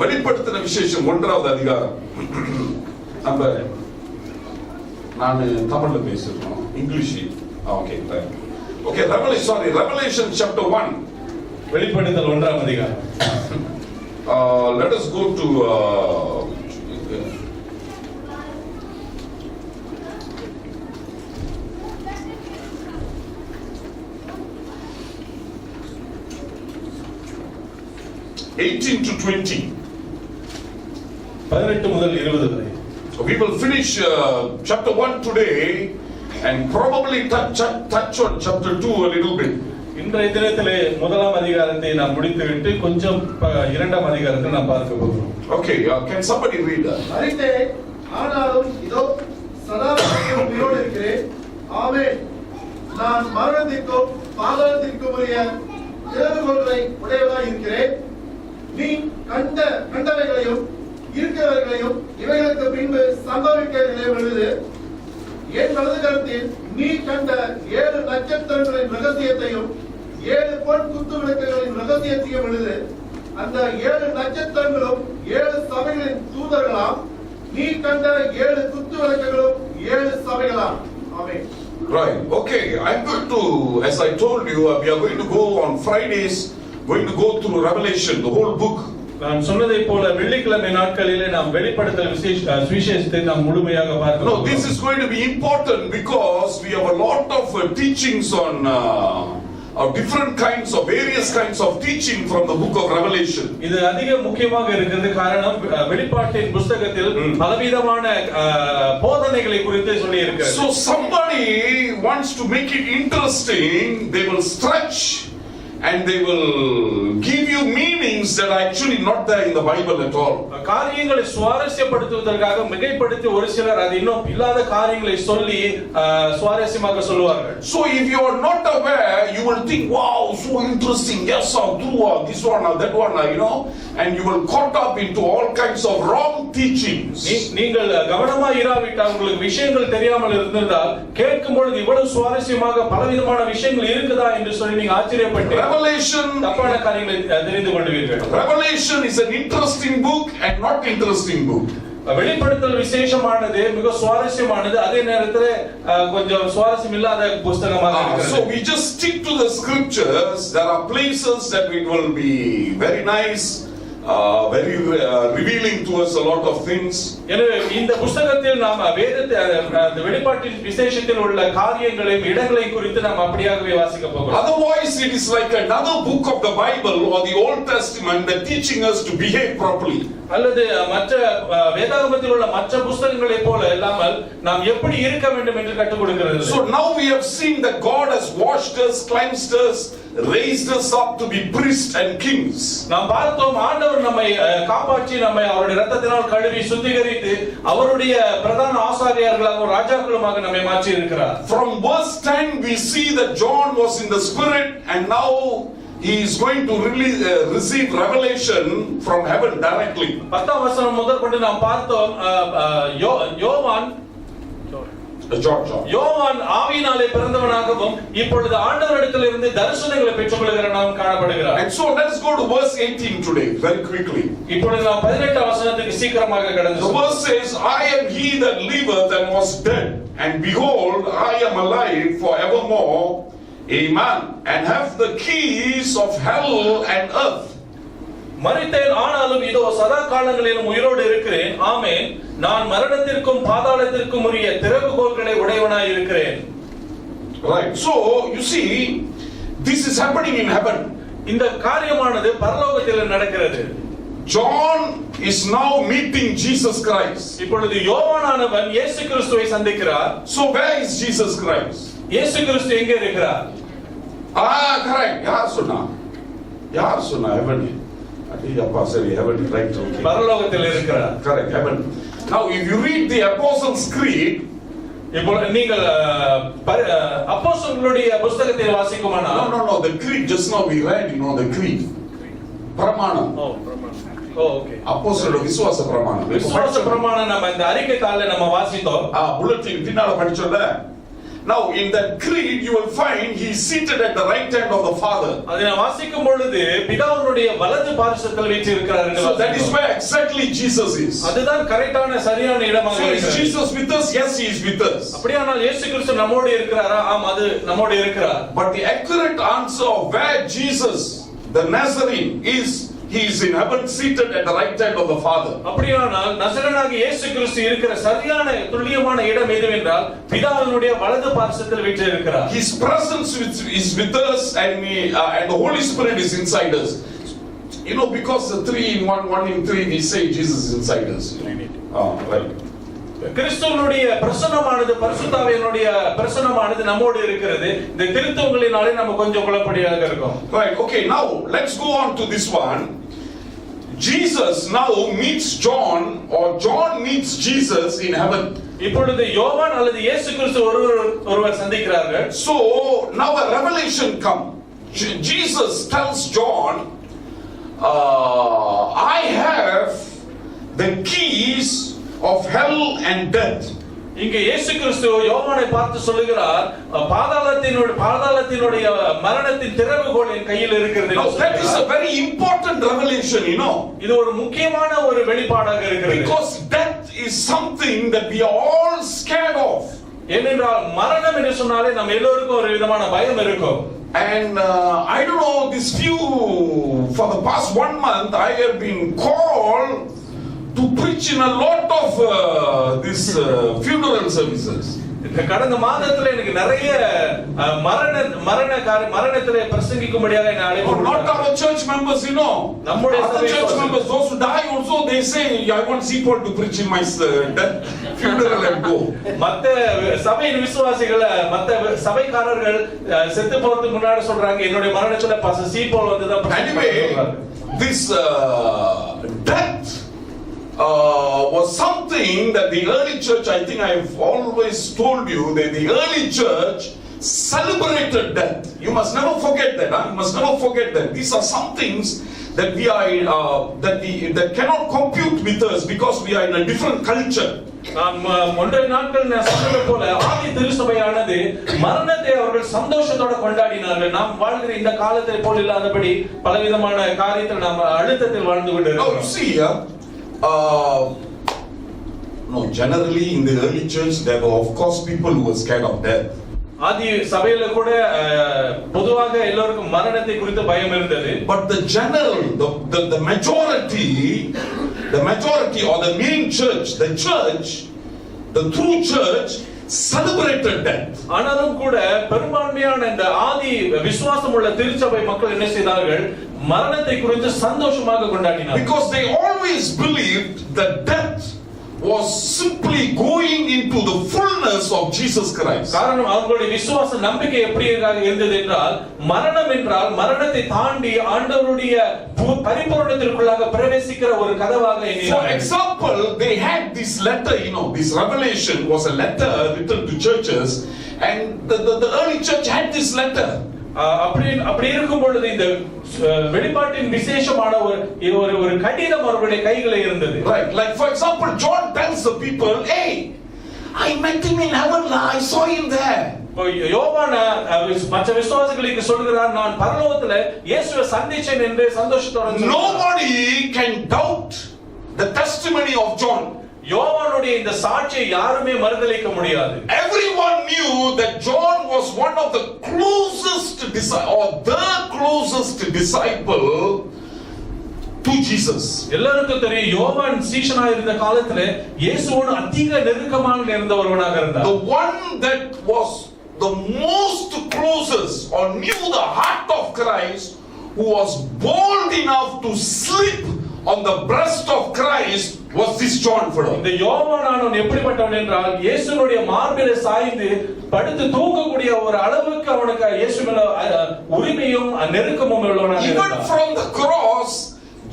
வெளிப்படுத்தின விசேஷம் 1வது அதிகாரம். நம்ம நான் தமிழ்ல பேசுறோம், English. Okay okay. Revelation chapter 1. வெளிப்படுத்தல் 1ஆம் அதிகாரம். Let us go to 18 to 20. 18 முதல் 20 வரை. We will finish chapter 1 today and probably touch on chapter 2 a little bit. இன்றைய தினத்திலே முதலாம் அதிகாரத்தை நாம் முடித்துவிட்டு கொஞ்சம் இரண்டாம் அதிகாரத்தை நாம் பார்க்க போகிறோம். Okay, can somebody read that? மரித்தே, ஆனாலும் இதோ சதா உயிரோடு இருக்கிறேன். ஆமென். நான் மரணத்திற்கும் பாதாளத்திற்கும் உரிய திறவுகோல்களை உடையவனாய் இருக்கிறேன். நீ கண்டவைகளையும் இருக்கிறவர்களையும் இவைகளுக்கு பின்பு சம்பவிக்கிறவைகளையும் எழுது. என் வலது கரத்தில் நீ கண்ட 7 நட்சத்திரங்களின் ரகசியத்தையும் 7 பொன் குத்து விளக்குகளின் ரகசியத்தையும் எழுது. அந்த 7 நட்சத்திரங்களும் 7 சபைகளின் தூதர்களாம். நீ கண்ட 7 குத்து விளக்குகளும் 7 சபைகளாம். ஆமென். Right. Okay, I'm going to, as I told you, we are going to go on Fridays, going to go through Revelation, the whole book. நான் சொன்னதை போல வெள்ளிக்கிழமை நாட்களிலே நாம் வெளிப்படுத்தல் விசேஷத்தை நாம் முழுமையாக பார்க்கிறோம். No, this is going to be important because we have a lot of teachings on different kinds of various kinds of teaching from the book of Revelation. இது அதிக முக்கியமாக இருக்கிறது. காரணம் வெளிப்பாட்டின் புத்தகத்தில் பலவிதமான போதனைகளை குறித்து சொல்லி இருக்கிறது. So somebody wants to make it interesting, they will stretch and they will give you meanings that are actually not there in the Bible at all. காரியங்களை சுவாரஸ்யப்படுத்துவதற்காக மிகைப்படுத்தி ஒரு சிலர் அது இன்னும் இல்லாத காரியங்களை சொல்லி சுவாரஸ்யமாக சொல்வார்கள். So if you are not aware, you will think, wow, so interesting, yes, or true, or this one or that one, you know, and you will caught up into all kinds of wrong teachings. நீங்கள் கவனமாக இராவிட்டால் உங்களுக்கு விஷயங்கள் தெரியாமல் இருந்தால் கேட்கும் பொழுது இவ்வளவு சுவாரஸ்யமாக பலவிதமான விஷயங்கள் இருக்குதா என்று சொல்லி நீங்க ஆச்சரியப்பட்டு Revelation is an interesting book and not interesting book. வெளிப்படுத்தல் விசேஷமானது, மிக சுவாரஸ்யமானது, அதே நேரத்தில் கொஞ்சம் சுவாரஸ்யம் இல்லாத புத்தகமாக இருக்கிறது. So we just stick to the scriptures. There are places that it will be very nice, very revealing to us a lot of things. எனவே இந்த புத்தகத்தில் நாம் வேதத்தை வெளிப்பாட்டின் விசேஷத்தில் உள்ள காரியங்களையும் இடங்களையும் குறித்து நாம் அப்படியாகவே வாசிக்க போகிறோம். Otherwise it is like another book of the Bible or the Old Testament that teaching us to behave properly. அல்லது மற்ற வேதாகமத்தில் உள்ள மற்ற புத்தகங்களைப் போல இல்லாமல் நாம் எப்படி இருக்க வேண்டும் என்று கற்றுக் கொடுக்கிறது. So now we have seen that God has washed us, cleansed us, raised us up to be priests and kings. நாம் பார்த்தோம், ஆண்டவர் நம்மை காப்பாற்றி நம்மை அவருடைய இரத்தத்தினால் கழுவி சுத்திகரித்து அவருடைய பிரதான ஆசாரியர்களாக ராஜாக்களுமாக நம்மை மாற்றி இருக்கிறார். From verse 10 we see that John was in the spirit and now he is going to receive revelation from heaven directly. 10ஆம் வசனம் முதல் கொண்டு நாம் பார்த்தோம், யோவான் ஆவியினாலே பிறந்தவனாகவும் இப்பொழுது ஆண்டவரிடத்திலிருந்து தரிசனங்களை பெற்றுக்கொள்கிற நாம் காணப்படுகிறார். And so let's go to verse 18 today very quickly. இப்பொழுது நாம் 18ஆம் வசனத்துக்கு சீக்கிரமாக கடந்து The verse says, I am he that liveth and was dead, and behold, I am alive forevermore, amen, and have the keys of hell and earth. மரித்தேன், ஆனாலும் இதோ சதா காலங்களிலும் உயிரோடு இருக்கிறேன். ஆமென். நான் மரணத்திற்கும் பாதாளத்திற்கும் உரிய திறவுகோல்களை உடையவனாய் இருக்கிறேன். Right. So you see, this is happening in heaven. இந்த காரியமானது பரலோகத்தில் நடக்கிறது. John is now meeting Jesus Christ. இப்பொழுது யோவானானவன் இயேசு கிறிஸ்துவை சந்திக்கிறார். So where is Jesus Christ? இயேசு கிறிஸ்து எங்கே இருக்கிறார்? Correct. யார் சொன்னா heaven? அப்பா சரி, heaven, right, okay. பரலோகத்தில் இருக்கிறார். Correct, heaven. Now if you read the Apostles' Creed, இப்போ நீங்கள் அப்போஸ்தலர்களுடைய புத்தகத்தை வாசிக்குமானால், no, the creed just now we read, you know, the creed. பிரமாணம். ஓகே. அப்போஸ்தலருடைய விசுவாச பிரமாணம். விசுவாச பிரமாணம் நம்ம இந்த அறிக்கை தாளில நம்ம வாசித்தோம். புல்லட்டின் பின்னால படிச்சோம்ல. Now in that creed you will find he is seated at the right hand of the Father. அதை வாசிக்கும் பொழுது பிதாவினுடைய வலது பார்சத்தில் வீற்றிருக்கிறார் என்று So that is where exactly Jesus is. அதுதான் கரெக்ட்டான சரியான இடமாக இருக்கிறது. So is Jesus with us? Yes, he is with us. அப்படியானால் இயேசு கிறிஸ்து நம்மோடு இருக்கிறாரா? ஆம், அது நம்மோடு இருக்கிறார். But the accurate answer of where Jesus the Nazarene is, he is in heaven seated at the right hand of the Father. அப்படியானால் நசரேயனாகிய இயேசு கிறிஸ்து இருக்கிற சரியான துல்லியமான இடம் எதுவென்றால் பிதாவினுடைய வலது பார்சத்தில் வீற்றிருக்கிறார். His presence is with us, and the Holy Spirit is inside us. You know, because the 3 in 1 in 3 we say Jesus is inside us. Right. கிறிஸ்துவினுடைய பிரசன்னமானது பரிசுத்தாவியினுடைய பிரசன்னமானது நம்மோடு இருக்கிறது. இந்த திருத்துவங்களினாலே நம்ம கொஞ்சம் குழப்படியாக இருக்கும். Right. Okay, now let's go on to this one. Jesus now meets John, or John meets Jesus in heaven. இப்பொழுது யோவான் அல்லது இயேசு கிறிஸ்து ஒருவர் சந்திக்கிறார்கள். So now a revelation come. Jesus tells John, I have the keys of hell and death. இங்கே இயேசு கிறிஸ்து யோவானை பார்த்து சொல்லுகிறார், பாதாளத்தினுடைய மரணத்தின் திறவுகோல் என் கையில் இருக்கிறது. Now that is a very important revelation, you know. இது ஒரு முக்கியமான ஒரு வெளிப்பாடாக இருக்கிறது. Because death is something that we are all scared of. ஏனென்றால் மரணம் என்று சொன்னாலே நம்ம எல்லோருக்கும் ஒரு விதமான பயம் இருக்கும். And I don't know, for the past 1 month I have been called to preach in a lot of these funeral services. கடந்த மாதத்துல எனக்கு நிறைய மரணத்திலே பிரசங்கிக்கும்படியாக என்னை அழைப்பு. Not our church members, you know. நம்முடைய church members, those who die also, they say, I want C.Paul to preach in my death funeral and go. மத்த சபையின் விசுவாசிகள், மத்த சபைக்காரர்கள் செத்து போறதுக்கு முன்னாடி சொல்றாங்க, என்னுடைய மரணத்துல பாஸ்டர் C.Paul வந்து தான். Anyway, this death was something that the early church, I think I have always told you, that the early church celebrated death. You must never forget that. You must never forget that. These are some things that we are that cannot compute with us because we are in a different culture. ஒன்றை நாட்கள் நான் சொன்னது போல ஆதி திருச்சபையானது மரணத்தை அவர்கள் சந்தோஷத்தோட கொண்டாடினார்கள். நாம் வாழ்கிற இந்த காலத்தை போல் இல்லாதபடி பலவிதமான காரியத்தில் நாம் அழுத்தத்தில் வாழ்ந்து கொண்டிருக்கிறோம். Now see, no, generally in the early church there were of course people who were scared of death. ஆதி சபையில கூட பொதுவாக எல்லோருக்கும் மரணத்தை குறித்து பயம் இருந்தது. But the majority or the main church, the true church celebrated death. ஆனாலும் கூட பெரும்பான்மையான இந்த ஆதி விசுவாசம் உள்ள திருச்சபை மக்கள் என்ன செய்தார்கள்? மரணத்தை குறித்து சந்தோஷமாக கொண்டாடினார்கள். Because they always believed that death was simply going into the fullness of Jesus Christ. காரணம் அவங்களுடைய விசுவாச நம்பிக்கை எப்படி இருந்தது என்றால், மரணம் என்றால் மரணத்தை தாண்டி ஆண்டவருடைய பரிபூரணத்திற்குள்ளாக பிரவேசிக்கிற ஒரு கதவாக எண்ணினார்கள். For example, they had this letter, you know, this revelation was a letter written to churches, and the early church had this letter. அப்படி இருக்கும் பொழுது இந்த வெளிப்பாட்டின் விசேஷமான ஒரு கடிதம் அவருடைய கைகளில் இருந்தது. Right, like for example, John tells the people, hey, I met him in heaven, I saw him there. யோவான் மற்ற விசுவாசிகளுக்கு சொல்கிறார், நான் பரலோகத்துல இயேசுவை சந்திச்சேன் என்று சந்தோஷத்தோட. Nobody can doubt the testimony of John. யோவானுடைய இந்த சாட்சியை யாருமே மறுதலிக்க முடியாது. Everyone knew that John was one of the closest disciple to Jesus. எல்லாருக்கும் தெரியும் யோவான் சீஷனா இருந்த காலத்துல இயேசுவோடு அதிக நெருக்கமாக இருந்த ஒருவனாக இருந்தார். The one that was the most closest or knew the heart of Christ, who was bold enough to sleep on the breast of Christ, was this John fellow. இந்த யோவானானவன் எப்படிப்பட்டவன் என்றால் இயேசுவுடைய மார்பிலே சாய்ந்து படுத்து தூங்கக்கூடிய ஒரு அளவுக்கு அவனுக்கு இயேசு மேல உரிமையும் நெருக்கமும் உள்ளவனாக இருந்தான். Even from the cross,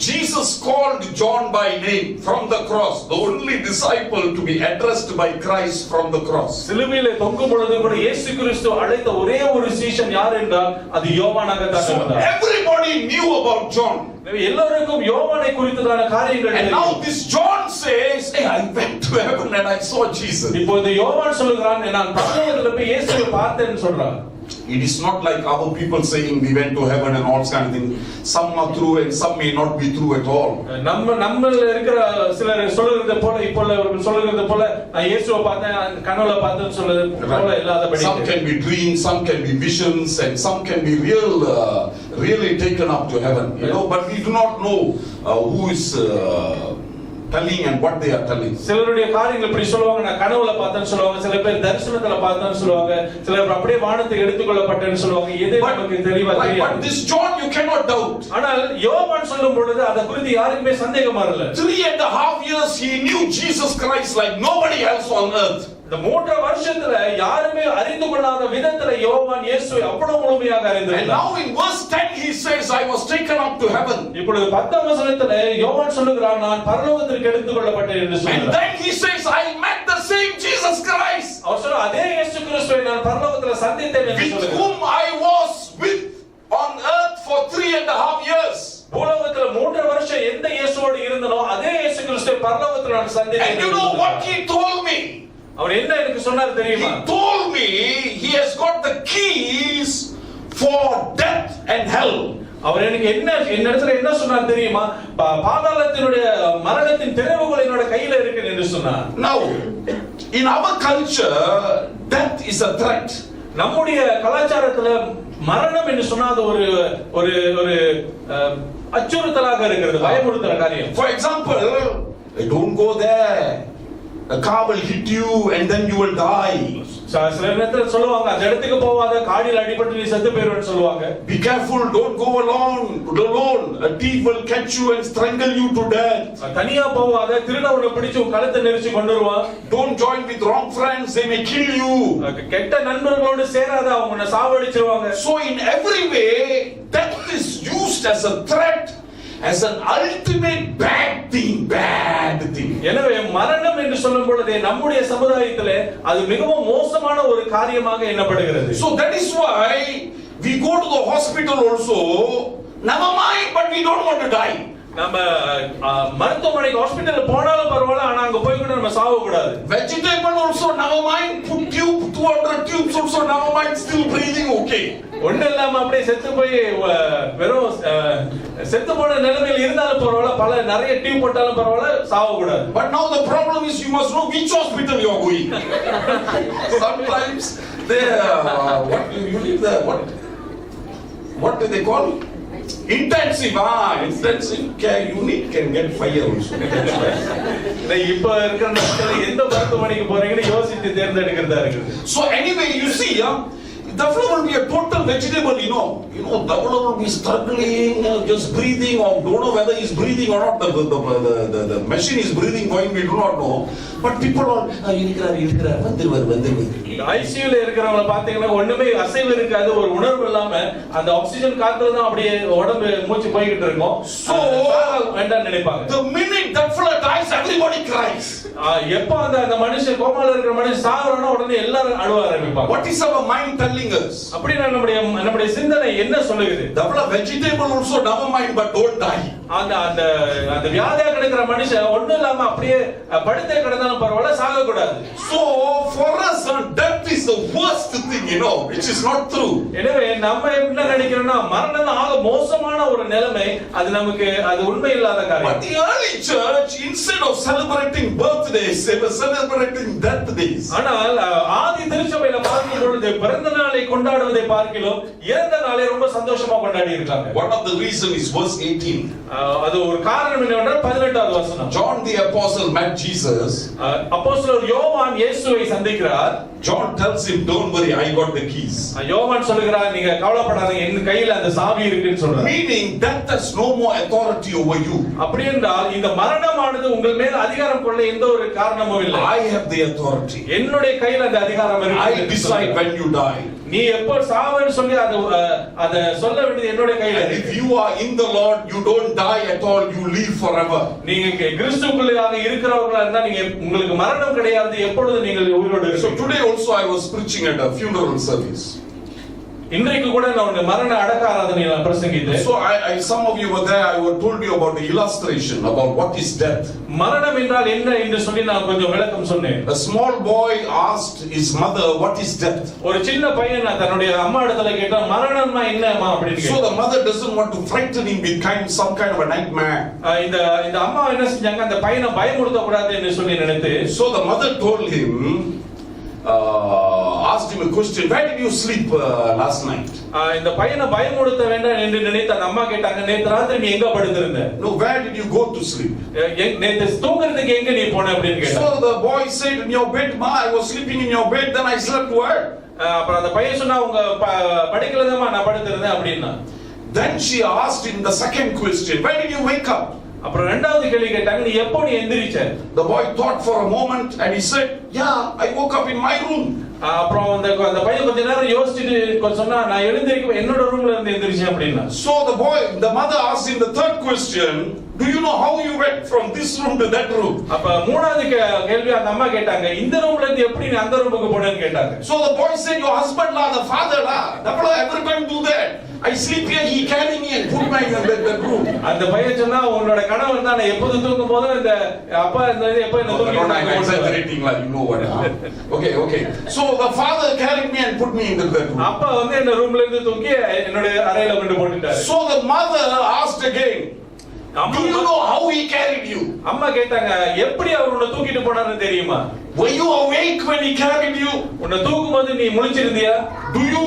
Jesus called John by name from the cross, the only disciple to be addressed by Christ from the cross. சிலுவையிலே தொங்கும் பொழுது கூட இயேசு கிறிஸ்து அழைத்த ஒரே ஒரு சீஷன் யார் என்றால் அது யோவானாக தான் இருந்தார். Everybody knew about John. எல்லாருக்கும் யோவானை குறித்ததான காரியங்கள். And now this John says, hey, I went to heaven and I saw Jesus. இப்போது யோவான் சொல்றான் நான் பரலோகத்துல போய் இயேசுவை பார்த்தேன்னு சொல்றான். It is not like our people saying we went to heaven and all kind of thing. Some are true and some may not be true at all. நம்மள இருக்கிற சிலர் சொல்றது போல இப்போல சொல்றது போல நான் இயேசுவை பார்த்தேன் கனவுல பார்த்தேன்னு சொல்றது போல இல்லாதபடி. Some can be dreams, some can be visions, and some can be really taken up to heaven. You know, but we do not know who is telling and what they are telling. சிலருடைய காரியங்கள் இப்படி சொல்லுவாங்க, நான் கனவுல பார்த்தேன்னு சொல்லுவாங்க, சில பேர் தரிசனத்துல பார்த்தேன்னு சொல்லுவாங்க, சிலர் அப்படியே வானத்துக்கு எடுத்துக்கொள்ளப்பட்டேன்னு சொல்லுவாங்க. எது நமக்கு தெளிவா தெரியாது. But this John you cannot doubt. ஆனால் யோவான் சொல்லும் பொழுது அத குறித்து யாருக்குமே சந்தேகமா இல்ல. 3.5 years he knew Jesus Christ like nobody else on earth. இந்த 3 வருஷத்துல யாருமே அறிந்து கொள்ளாத விதத்துல யோவான் இயேசுவை அவ்வளவு முழுமையாக அறிந்தார். And now in verse 10 he says, I was taken up to heaven. இப்பொழுது 10ஆம் வசனத்துல யோவான் சொல்லுகிறான், நான் பரலோகத்திற்கு எடுத்துக்கொள்ளப்பட்டேன் என்று சொல்றார். And then he says, I met the same Jesus Christ. அவர் சொல்ற அதே இயேசு கிறிஸ்துவை நான் பரலோகத்துல சந்தித்தேன் என்று சொல்றார். With whom I was with on earth for 3.5 years. பூலோகத்துல 3 வருஷம் எந்த இயேசுவோடு இருந்தனோ அதே இயேசு கிறிஸ்துவை பரலோகத்துல நான் சந்தித்தேன். And you know what he told me? அவர் என்ன எனக்கு சொன்னார் தெரியுமா? He told me he has got the keys for death and hell. அவர் எனக்கு என்னிடத்துல என்ன சொன்னார் தெரியுமா? பாதாளத்தினுடைய மரணத்தின் திறவுகள் என்னோட கையில இருக்கு என்று சொன்னார். Now in our culture death is a threat. நம்முடைய கலாச்சாரத்துல மரணம் என்று சொன்னா அது ஒரு ஒரு ஒரு அச்சுறுத்தலாக இருக்கிறது, பயமுறுத்துற காரியம். For example, don't go there. A car will hit you and then you will die. சில நேரத்துல சொல்லுவாங்க அந்த இடத்துக்கு போவாத, காடியில் அடிபட்டு நீ செத்து போயிடுவேன்னு சொல்லுவாங்க. Be careful, don't go alone. A thief will catch you and strangle you to death. தனியா போவாத, திருடனை பிடிச்சு உன் கழுத்தை நெரிச்சு கொண்டு வருவான். Don't join with wrong friends, they may kill you. கெட்ட நண்பர்களோடு சேராத, அவங்க உன்னை சாவடிச்சிருவாங்க. So in every way death is used as a threat, as an ultimate bad thing. எனவே மரணம் என்று சொல்லும் பொழுது நம்முடைய சமுதாயத்திலே அது மிகவும் மோசமான ஒரு காரியமாக எண்ணப்படுகிறது. So that is why we go to the hospital also, never mind, but we don't want to die. நம்ம மருத்துவமனைக்கு ஹாஸ்பிடல் போனாலும் பரவாயில்லை, ஆனா அங்க போய் கூட நம்ம சாவ கூடாது. Vegetable also never mind, put tube 200 tubes also never mind, still breathing okay. ஒண்ணு இல்லாம அப்படியே செத்து போய் வெறும் செத்து போன நிலைமையில் இருந்தாலும் பரவாயில்ல, பல நிறைய டியூப் போட்டாலும் பரவாயில்ல, சாவ கூடாது. But now the problem is you must know which hospital you are going. Sometimes they you leave the what do they call? Intensive care unit can get fire also. இப்ப இருக்கிற நாட்கள் எந்த மருத்துவமனைக்கு போறீங்கன்னு யோசித்து தேர்ந்தெடுக்கிறதா இருக்கு. So anyway you see, the fellow will be a total vegetable, you know. The fellow will be struggling, just breathing, or don't know whether he's breathing or not. The machine is breathing for him, we do not know. But people are, ஐசியூல இருக்கிறவங்க பாத்தீங்கன்னா ஒண்ணுமே அசைவு இருக்காது, ஒரு உணர்வு இல்லாம அந்த oxygen காத்துல தான் அப்படியே உடம்பு மூச்சு போயிட்டு இருக்கும். So வேண்டாம் நினைப்பாங்க. The minute that fellow dies, everybody cries. எப்ப அந்த மனுஷன் கோமால இருக்கிற மனுஷன் சாகுறானோ உடனே எல்லாரும் அழுவ ஆரம்பிப்பாங்க. What is our mind telling us? அப்படினா நம்முடைய சிந்தனை என்ன சொல்லுது? The fellow vegetable also never mind, but don't die. அந்த வியாதியா கிடக்கிற மனுஷன் ஒண்ணும் இல்லாம அப்படியே படுத்தே கிடந்தாலும் பரவாயில்ல, சாக கூடாது. So for us death is the worst thing, which is not true. எனவே நம்ம என்ன நினைக்கிறோம்னா மரணம் ஆக மோசமான ஒரு நிலைமை, அது நமக்கு அது உண்மை இல்லாத காரியம். But the early church, instead of celebrating birthdays, they were celebrating death days. ஆனால் ஆதி திருச்சபையில பார்க்கும் பொழுது பிறந்த நாளை கொண்டாடுவதை பார்க்கிறோம், இறந்த நாளை ரொம்ப சந்தோஷமா கொண்டாடி இருக்காங்க. One of the reason is verse 18. அது ஒரு காரணம் என்னவென்றால் 18வது வசனம். John the apostle met Jesus. அப்போஸ்தலர் யோவான் இயேசுவை சந்திக்கிறார். John tells him, don't worry, I got the keys. யோவான் சொல்கிறார், நீங்க கவலைப்படாதீங்க, என் கையில அந்த சாவி இருக்குன்னு சொல்றார். Meaning death has no more authority over you. அப்படி என்றால் இந்த மரணமானது உங்கள் மேல் அதிகாரம் கொள்ள எந்த ஒரு காரணமும் இல்லை. I have the authority. என்னுடைய கையில அந்த அதிகாரம் இருக்கு. I decide when you die. நீ எப்ப சாவன்னு சொல்லி அத சொல்ல வேண்டியது என்னுடைய கையில இருக்கு. If you are in the Lord, you don't die at all, you live forever. நீங்க கிறிஸ்துவுக்குள்ளாக இருக்கிறவர்களா இருந்தா நீங்க உங்களுக்கு மரணம் கிடையாது, எப்பொழுது நீங்கள் உயிரோடு இருப்பீங்க. So today also I was preaching at a funeral service. இன்றைக்கு கூட நான் மரண அடக்க ஆராதனையில பிரசங்கித்தேன். So some of you were there. I told you about the illustration about what is death. மரணம் என்றால் என்ன என்று சொல்லி நான் கொஞ்சம் விளக்கம் சொன்னேன். A small boy asked his mother, what is death? ஒரு சின்ன பையன் தன்னுடைய அம்மா இடத்துல கேட்டா மரணம்னா என்னமா அப்படின்னு கேட்டான். So the mother doesn't want to frighten him with some kind of a nightmare. இந்த அம்மா என்ன செஞ்சாங்க, அந்த பையனை பயமுறுத்த கூடாது என்று சொல்லி நினைத்து, so the mother told him, asked him a question, where did you sleep last night? இந்த பையனை பயமுறுத்த வேண்டாம் என்று நினைத்த அந்த அம்மா கேட்டாங்க, நேத்து ராத்திரி நீ எங்க படுத்திருந்த? No, where did you go to sleep? நேத்து தூங்குறதுக்கு எங்க நீ போன அப்படின்னு கேட்டான். So the boy said, in your bed, ma, I was sleeping in your bed, then I slept where? அப்புறம் அந்த பையன் சொன்னா, உங்க படுக்கையில தான் நான் படுத்திருந்தேன் அப்படின்னா. Then she asked him the second question, when did you wake up? அப்புறம் இரண்டாவது கேள்வி கேட்டாங்க, நீ எப்போ நீ எந்திரிச்ச? The boy thought for a moment and he said, yeah, I woke up in my room. அப்புறம் அந்த பையன் கொஞ்ச நேரம் யோசிச்சுட்டு சொன்னா, நான் எழுந்திருக்க என்னோட ரூம்ல இருந்து எந்திரிச்சேன் அப்படின்னா. So the mother asked him the third question, do you know how you went from this room to that room? அப்ப மூணாவது கேள்வி அந்த அம்மா கேட்டாங்க, இந்த ரூம்ல இருந்து எப்படி நீ அந்த ரூமுக்கு போனேன்னு கேட்டாங்க. So the boy said, your husband la, the father la, never every time do that. I sleep here, he carry me and put me in that room. அந்த பையன் சொன்னா, உன்னோட கணவன் தான் நான் எப்போது தூங்கும் போது இந்த அப்பா இந்த எப்போ என்ன தூங்கிட்டாங்க. Exaggerating like you know what. Okay. So the father carried me and put me into that room. அப்பா வந்து என்ன ரூம்ல இருந்து தூக்கி என்னோட அறையில கொண்டு போட்டுட்டாரு. So the mother asked again, do you know how he carried you? அம்மா கேட்டாங்க, எப்படி அவர் உன்னை தூக்கிட்டு போனாருன்னு தெரியுமா? Were you awake when he carried you? உன்னை தூக்கும்போது நீ முழிச்சிருந்தியா? Do you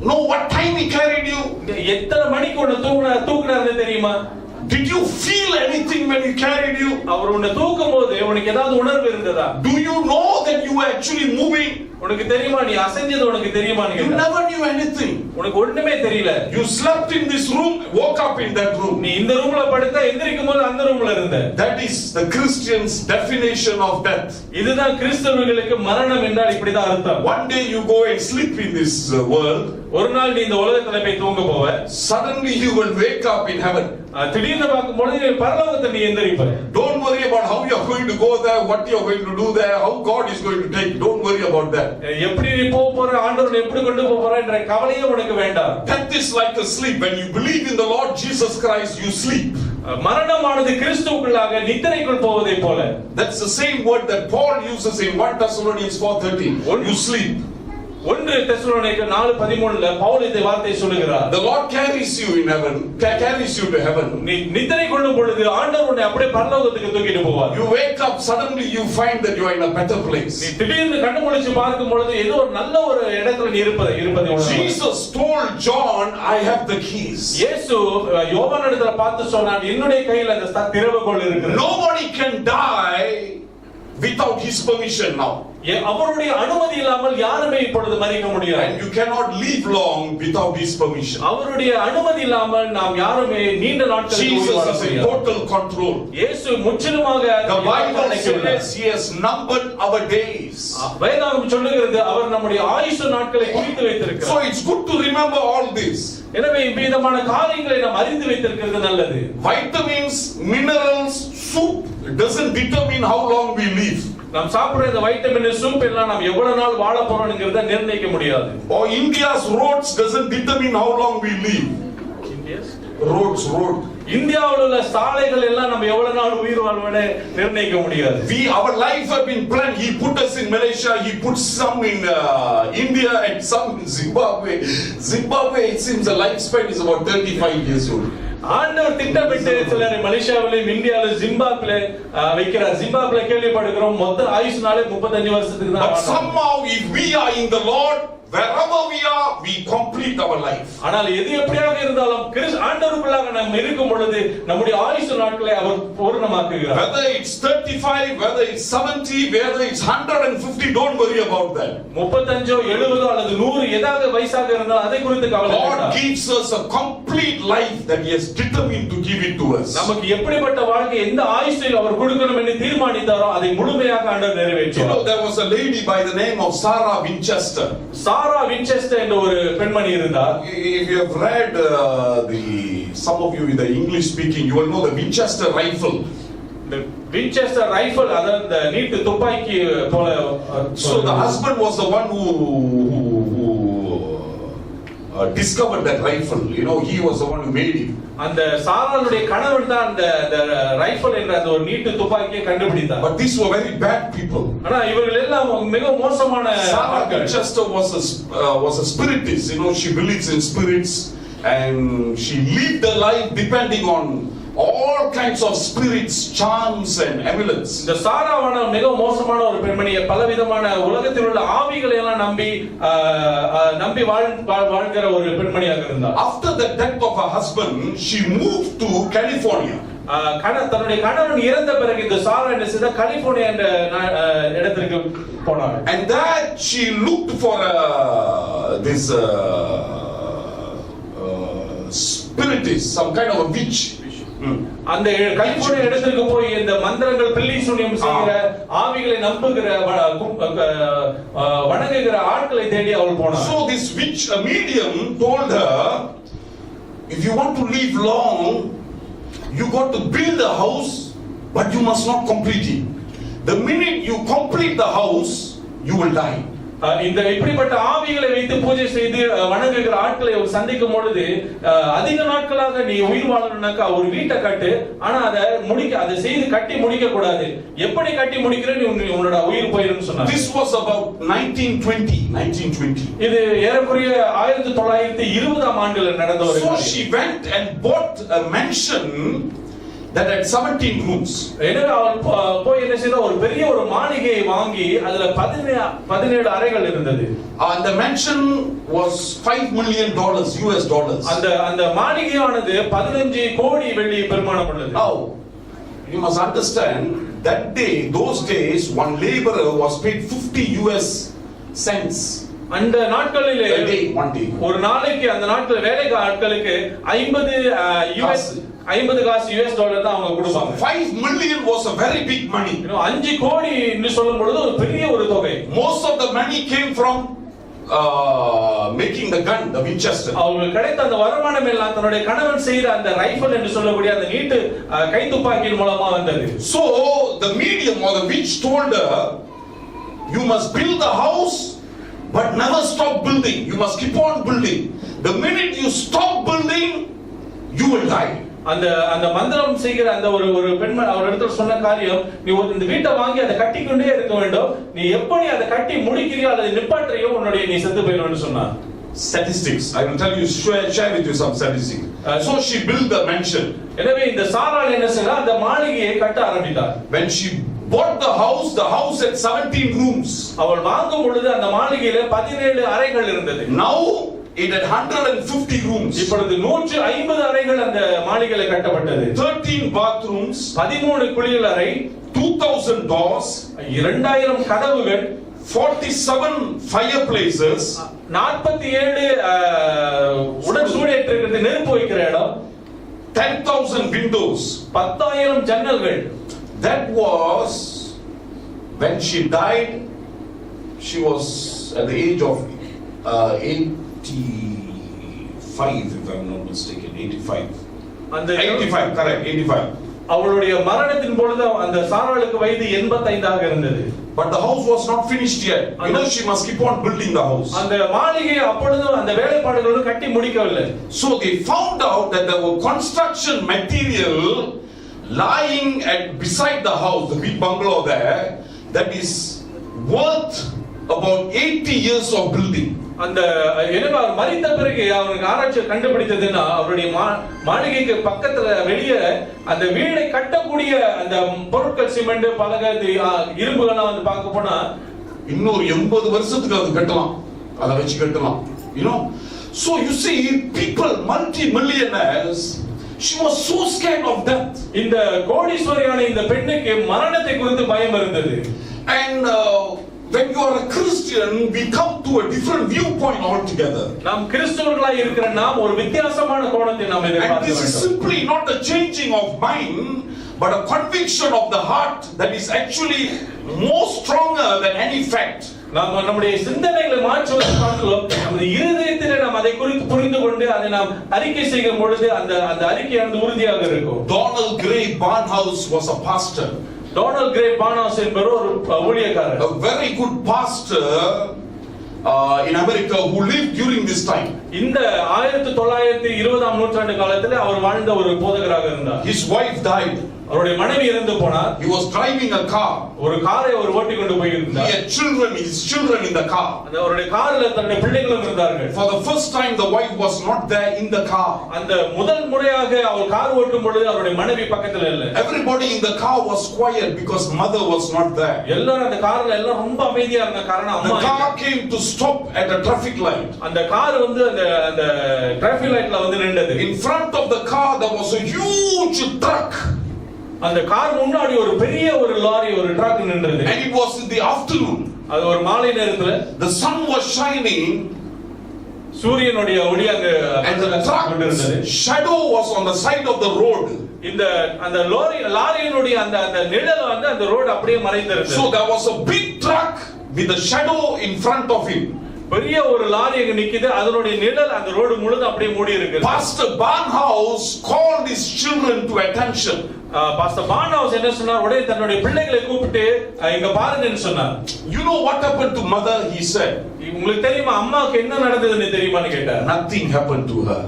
know what time he carried you? எத்தனை மணிக்கு உன்னை தூக்குனாருன்னு தெரியுமா? Did you feel anything when he carried you? அவர் உன்னை தூக்கும்போது உனக்கு ஏதாவது உணர்வு இருந்ததா? Do you know that you were actually moving? உனக்கு தெரியுமா நீ அசைஞ்சது உனக்கு தெரியுமான்னு You கேட்டாங்க. never knew anything. உனக்கு ஒண்ணுமே தெரியல. You slept in this room, woke up in that room. நீ இந்த ரூம்ல படுத்தா எந்திரிக்கும்போது அந்த ரூம்ல இருந்த. That is the Christian's definition of death. இதுதான் கிறிஸ்தவர்களுக்கு மரணம் என்றால் இப்படிதான் அர்த்தம். One day you go and sleep in this world. ஒரு நாள் நீ இந்த உலகத்துல போய் தூங்க போவ. Suddenly you will wake up in heaven. திடீர்னு பார்க்கும்போது நீ பரலோகத்துல நீ எந்திரிப்ப. Don't worry about how you are going to go there, what you are going to do there, how God is going to take. Don't worry about that. எப்படி நீ போற, ஆண்டவர் எப்படி கொண்டு போறன்ற கவலையே உனக்கு வேண்டாம். Death is like a sleep. When you believe in the Lord Jesus Christ, you sleep. மரணமானது கிறிஸ்துவுக்குள்ளாக நித்திரைக்குள் போவதை போல. That's the same word that Paul uses in 1 Thessalonians 4:13. You sleep. 1 தெசலோனிக்கர் 4:13ல Pavul இந்த வார்த்தை சொல்லுகிறார். The Lord carries you in heaven, carries you to heaven. நீ நித்திரை கொள்ளும் பொழுது ஆண்டவர் உன்னை அப்படியே பரலோகத்துக்கு தூக்கிட்டு போவார். You wake up, suddenly you find that you are in a better place. நீ திடீர்னு கண்ணு முழிச்சு பார்க்கும் பொழுது ஏதோ ஒரு நல்ல ஒரு இடத்துல நீ இருப்பதை Jesus told John, I have the keys. இயேசு யோவானிடத்துல பார்த்து சொன்னார், என்னுடைய கையில் அந்த திறவுகோல் இருக்கிறது. Nobody can die without his permission now. அவருடைய அனுமதி இல்லாமல் யாருமே இப்பொழுது மரிக்க முடியாது. And you cannot live long without his permission. அவருடைய அனுமதி இல்லாமல் நாம் யாருமே நீண்ட நாட்களுக்கு வாழ முடியாது. Jesus is in total control. இயேசு முற்றிலுமாக The Bible says he has numbered our days. வேதம் சொல்லுகிறது அவர் நம்முடைய ஆயுசு நாட்களை குறித்து வைத்திருக்கிறார். So it's good to remember all this. எனவே விதமான காரியங்களை நாம் அறிந்து வைத்திருக்கிறது நல்லது. Vitamins, minerals, soup doesn't determine how long we live. நாம் சாப்பிடுற இந்த வைட்டமின் சூப் எல்லாம் நாம் எவ்வளவு நாள் வாழ போறோம்ங்கறத நிர்ணயிக்க முடியாது. Or India's roads doesn't determine how long we live. India's road. இந்தியாவுல உள்ள சாலைகள் எல்லாம் நம்ம எவ்வளவு நாள் உயிர் வாழ்வதை நிர்ணயிக்க முடியாது. Our life have been planned. He put us in Malaysia, he put some in India and some in Zimbabwe. Zimbabwe, it seems the lifespan is about 35 years old. ஆண்டவர் திட்டமிட்டு சிலரை மலேசியாவிலும் இந்தியாவிலும் ஜிம்பாப்வேல வைக்கிறார். ஜிம்பாப்வேல கேள்விப்படுகிறோம் மொத்த ஆயுசு நாளே 35 வருஷத்துக்கு தான். But somehow if we are in the Lord, wherever we are, we complete our life. ஆனால் எது எப்படியாக இருந்தாலும் ஆண்டவருக்குள்ளாக நாம் இருக்கும் பொழுது நம்முடைய ஆயுசு நாட்களை அவர் பூரணமாக்குகிறார். Whether it's 35, whether it's 70, whether it's 150, don't worry about that. 35 70 அல்லது 100 ஏதாவது வயசாக இருந்தால் அதை குறித்து கவலை வேண்டாம். God gives us a complete life that he has determined to give it to us. நமக்கு எப்படிப்பட்ட வாழ்க்கை எந்த ஆயுசில் அவர் கொடுக்கணும் என்று தீர்மானித்தாரோ அதை முழுமையாக ஆண்டவர் நிறைவேற்றுவார். You know, there was a lady by the name of Sarah Winchester. Sarah Winchester என்ற ஒரு பெண்மணி இருந்தார். If you have read some of you in the English speaking, you will know the Winchester rifle. The Winchester rifle, அதாவது இந்த நீட்டு துப்பாக்கி போல. So the husband was the one who discovered that rifle. You know, he was the one who made it. அந்த சாராளுடைய கணவன் தான் அந்த rifle என்ற அந்த ஒரு நீட்டு துப்பாக்கியை கண்டுபிடித்தார். But these were very bad people. ஆனா இவர்கள் எல்லாம் மிக மோசமான ஆட்கள். Chester was a spiritist. You know, she believes in spirits and she lived a life depending on all kinds of spirits, charms and amulets. இந்த சாராவான மிக மோசமான ஒரு பெண்மணி, பலவிதமான உலகத்தில் உள்ள ஆவிகளை எல்லாம் நம்பி வாழ்கிற ஒரு பெண்மணியாக இருந்தார். After the death of her husband, she moved to California. தன்னுடைய கணவன் இறந்த பிறகு இந்த சாரா என்ன செய்தா, கலிபோர்னியா என்ற இடத்திற்கு போனார். And that she looked for this spiritist, some kind of a witch. அந்த கலிபோர்னியா இடத்திற்கு போய் இந்த மந்திரங்கள் பில்லி சூனியம் செய்கிற ஆவிகளை நம்புகிற வணங்குகிற ஆட்களை தேடி அவள் போனார். So this witch, a medium, told her, if you want to live long, you got to build a house, but you must not complete it. The minute you complete the house, you will die. இந்த இப்படிப்பட்ட ஆவிகளை வைத்து பூஜை செய்து வணங்குகிற ஆட்களை சந்திக்கும் பொழுது, அதிக நாட்களாக நீ உயிர் வாழணும்னாக்கா ஒரு வீட்டை கட்டு, ஆனா அதை செய்து கட்டி முடிக்க கூடாது. எப்படி கட்டி முடிக்கிற நீ உன்னோட உயிர் போயிடும் சொன்னார். This was about 1920. இது ஏறக்குறைய 1920 ஆண்டுல நடந்த ஒரு. So she went and bought a mansion that had 17 rooms. எனவே அவள் போய் என்ன செய்தா, ஒரு பெரிய ஒரு மாளிகையை வாங்கி அதுல 17 அறைகள் இருந்தது. And the mansion was $5 million US dollars. அந்த மாளிகையானது 15 கோடி வெள்ளி பெறுமானம் உள்ளது. Now you must understand that those days one laborer was paid 50 US cents. அந்த நாட்களிலே ஒரு நாளைக்கு அந்த நாட்கள் வேலைக்கு ஆட்களுக்கு 50 காசு US டாலர் தான் அவங்க கொடுப்பாங்க. 5 million was a very big money. 5 கோடி என்று சொல்லும் பொழுது ஒரு பெரிய ஒரு தொகை. Most of the money came from making the gun, the Winchester. அவங்களுக்கு கிடைத்த அந்த வருமானம் எல்லாம் தன்னுடைய கணவன் செய்த அந்த ரைஃபிள் என்று சொல்லக்கூடிய அந்த நீட்டு கைத்துப்பாக்கியின் மூலமா வந்தது. So the medium or the witch told her, you must build the house but never stop building. You must keep on building. The minute you stop building, you will die. அந்த மந்திரம் செய்கிற அந்த ஒரு பெண்மணி அவர் இடத்துல சொன்ன காரியம், நீ இந்த வீட்டை வாங்கி அதை கட்டிக்கொண்டே இருக்க வேண்டும். நீ எப்படி அதை கட்டி முடிக்கிறியோ அல்லது நிப்பாட்டுறியோ நீ செத்து போயிடுவேன்னு சொன்னார். Statistics. I will tell you, share with you some statistics. So she built the mansion. எனவே இந்த சாராள் என்ன செய்தா, அந்த மாளிகையை கட்ட ஆரம்பித்தார். When she bought the house had 17 rooms. அவள் வாங்கும் பொழுது அந்த மாளிகையில 17 அறைகள் இருந்தது. Now it had 150 rooms. இப்பொழுது 150 அறைகள் அந்த மாளிகையில கட்டப்பட்டது. 13 bathrooms, 13 குளியல் அறை, 2000 doors, 2000 கதவுகள், 47 fireplaces, 47 உடன் சூடேற்றுகிறது நெருப்பு வைக்கிற இடம், 10,000 windows, 10,000 ஜன்னல்கள். That was when she died. She was at the age of 85, if I'm not mistaken. 85. 85, correct, 85. அவளுடைய மரணத்தின் பொழுது அந்த சாராளுக்கு வயது 85 ஆக இருந்தது. But the house was not finished yet. You know, she must keep on building the house. அந்த மாளிகையை அப்பொழுது அந்த வேலைப்பாடுகளோடு கட்டி முடிக்கவில்லை. So they found out that there were construction material lying beside the house, the big bungalow there, that is worth about 80 years of building. அந்த எனவே அவர் மரித்த பிறகு அவருக்கு ஆராய்ச்சி கண்டுபிடித்ததுன்னா, அவருடைய மாளிகைக்கு பக்கத்துல வெளியே அந்த வீடை கட்டக்கூடிய அந்த பொருட்கள், சிமெண்ட், பலகை, இரும்புகள்லாம் வந்து பார்க்க போனா இன்னொரு 80 வருஷத்துக்கு அது கட்டலாம், அதை வச்சு கட்டலாம். You know, so you see, people, multi-millionaires, she was so scared of death. இந்த கோடீஸ்வரியான இந்த பெண்ணுக்கு மரணத்தை குறித்து பயம் இருந்தது. And when you are a Christian, we come to a different viewpoint altogether. நாம் கிறிஸ்தவர்களாய் இருக்கிற நாம் ஒரு வித்தியாசமான கோணத்தை நாம் எதிர்பார்க்க வேண்டும். And this is simply not a changing of mind, but a conviction of the heart that is actually more stronger than any fact. நாம் நம்முடைய சிந்தனைகளை மாற்றுவதை பார்க்கிறோம். நமது இருதயத்திலே நாம் அதை குறித்து புரிந்து கொண்டு அதை நாம் அறிக்கை செய்யும் பொழுது அந்த அறிக்கையானது உறுதியாக இருக்கும். Donald Gray Barnhouse was a pastor. Donald Grey Barnhouse என்பவர் ஒரு ஊழியக்காரர். A very good pastor in America who lived during this time. இந்த 1920ஆம் நூற்றாண்டு காலத்துல அவர் வாழ்ந்த ஒரு போதகராக இருந்தார். His wife died. அவருடைய மனைவி இறந்து போனார். He was driving a car. ஒரு காரை அவர் ஓட்டி கொண்டு போயிருந்தார். He had his children in the car. அவருடைய கார்ல தன்னுடைய பிள்ளைகளும் இருந்தார்கள். For the first time the wife was not there in the car. அந்த முதல் முறையாக அவர் கார் ஓட்டும் பொழுது அவருடைய மனைவி பக்கத்துல இல்ல. Everybody in the car was quiet because mother was not there. எல்லாரும் அந்த கார்ல எல்லாம் ரொம்ப அமைதியா இருந்த காரணம் அம்மா. The car came to stop at a traffic light. அந்த கார் வந்து அந்த டிராஃபிக் லைட்ல வந்து நின்னுது. In front of the car there was a huge truck. அந்த கார் முன்னாடி ஒரு பெரிய ஒரு லாரி ஒரு ட்ரக் நின்றது. And it was in the afternoon. அது ஒரு மாலை நேரத்துல the sun was shining. சூரியனுடைய ஒளி அங்க கொண்டிருந்தது. Shadow was on the side of the road. இந்த அந்த லாரியினுடைய அந்த நிழல் வந்து அந்த ரோட் அப்படியே மறைந்திருந்தது. So there was a big truck with a shadow in front of him. பெரிய ஒரு லாரி அங்க நிக்குது, அதனுடைய நிழல் அந்த ரோடு முழுதும் அப்படியே மூடி இருக்கு. Pastor Barnhouse called his children to attention. Pastor Barnhouse என்ன சொன்னார்? உடனே தன்னுடைய பிள்ளைகளை கூப்பிட்டு இங்க பாருங்கன்னு சொன்னார். You know what happened to mother? He said. உங்களுக்கு தெரியுமா அம்மாக்கு என்ன நடந்ததுன்னு தெரியுமான்னு கேட்டார். Nothing happened to her.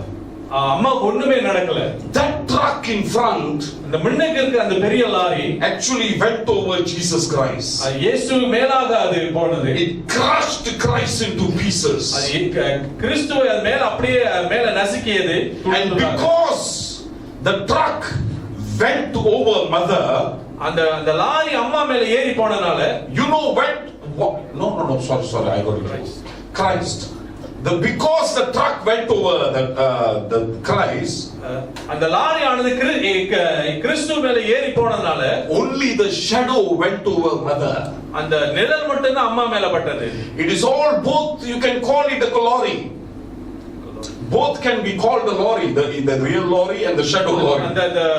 அம்மாக்கு ஒண்ணுமே நடக்கல. That truck in front, அந்த முன்னுக்கு இருக்க அந்த பெரிய lorry actually went over Jesus Christ. இயேசு மேலாக அது போனது. It crushed Christ into pieces. அது கிறிஸ்துவை அது மேல அப்படியே மேல நசுக்கியது. And because the truck went over mother, அந்த லாரி அம்மா மேல ஏறி போனனால, you know no sorry I got it. Christ. Because the truck went over the Christ, அந்த லாரி ஆனது கிறிஸ்து மேல ஏறி போனனால, only the shadow went over mother. அந்த நிழல் மட்டும் தான் அம்மா மேல பட்டது. It is all both, you can call it a glory. Both can be called the lorry, the real lorry and the shadow lorry.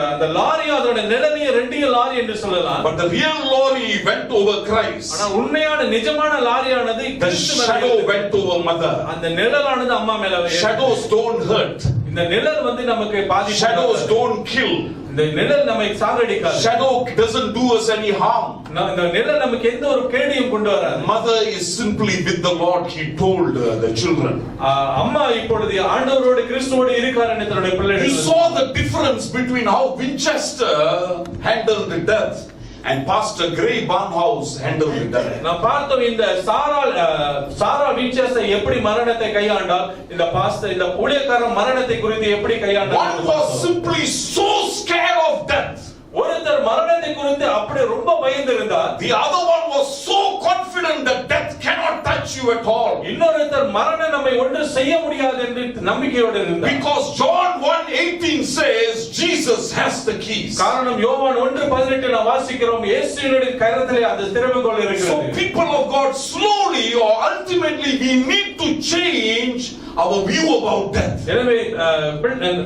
அந்த லாரி அதோட நிழலையும் ரெண்டையும் லாரி என்று சொல்லலாம். But the real lorry went over Christ. ஆனா உண்மையான நிஜமான லாரியானது the shadow went over mother. அந்த நிழலானது அம்மா மேல. Shadows don't hurt. இந்த நிழல் வந்து நமக்கு பாதிப்பு. Shadows don't kill. இந்த நிழல் நம்மை சாகடிக்காது. Shadow doesn't do us any harm. இந்த நிழல் நமக்கு எந்த ஒரு கேடையும் கொண்டு வராது. Mother is simply with the Lord, he told the children. அம்மா இப்பொழுது ஆண்டவரோடு கிறிஸ்துவோடு இருக்காருன்னு தன்னுடைய பிள்ளைகள். He saw the difference between how Winchester handled death and Pastor Gray Barnhouse handled death. நான் பார்த்தோம் இந்த சாரா வின்செஸ்டர் எப்படி மரணத்தை கையாண்டால், இந்த ஊழியக்காரன் மரணத்தை குறித்து எப்படி கையாண்டார். One was simply so scared of death. ஒருத்தர் மரணத்தை குறித்து அப்படி ரொம்ப பயந்து இருந்தார். The other one was so confident that death cannot touch you at all. இன்னொருத்தர் மரணம் நம்மை ஒன்று செய்ய முடியாது என்று நம்பிக்கையோடு இருந்தார். Because John 1:18 says Jesus has the keys. காரணம் யோவான் 1:18 நாம் வாசிக்கிறோம், இயேசுவினுடைய கரத்திலே அந்த திறவுகோல் இருக்கிறது. So people of God, slowly or ultimately we need to change our view about death. எனவே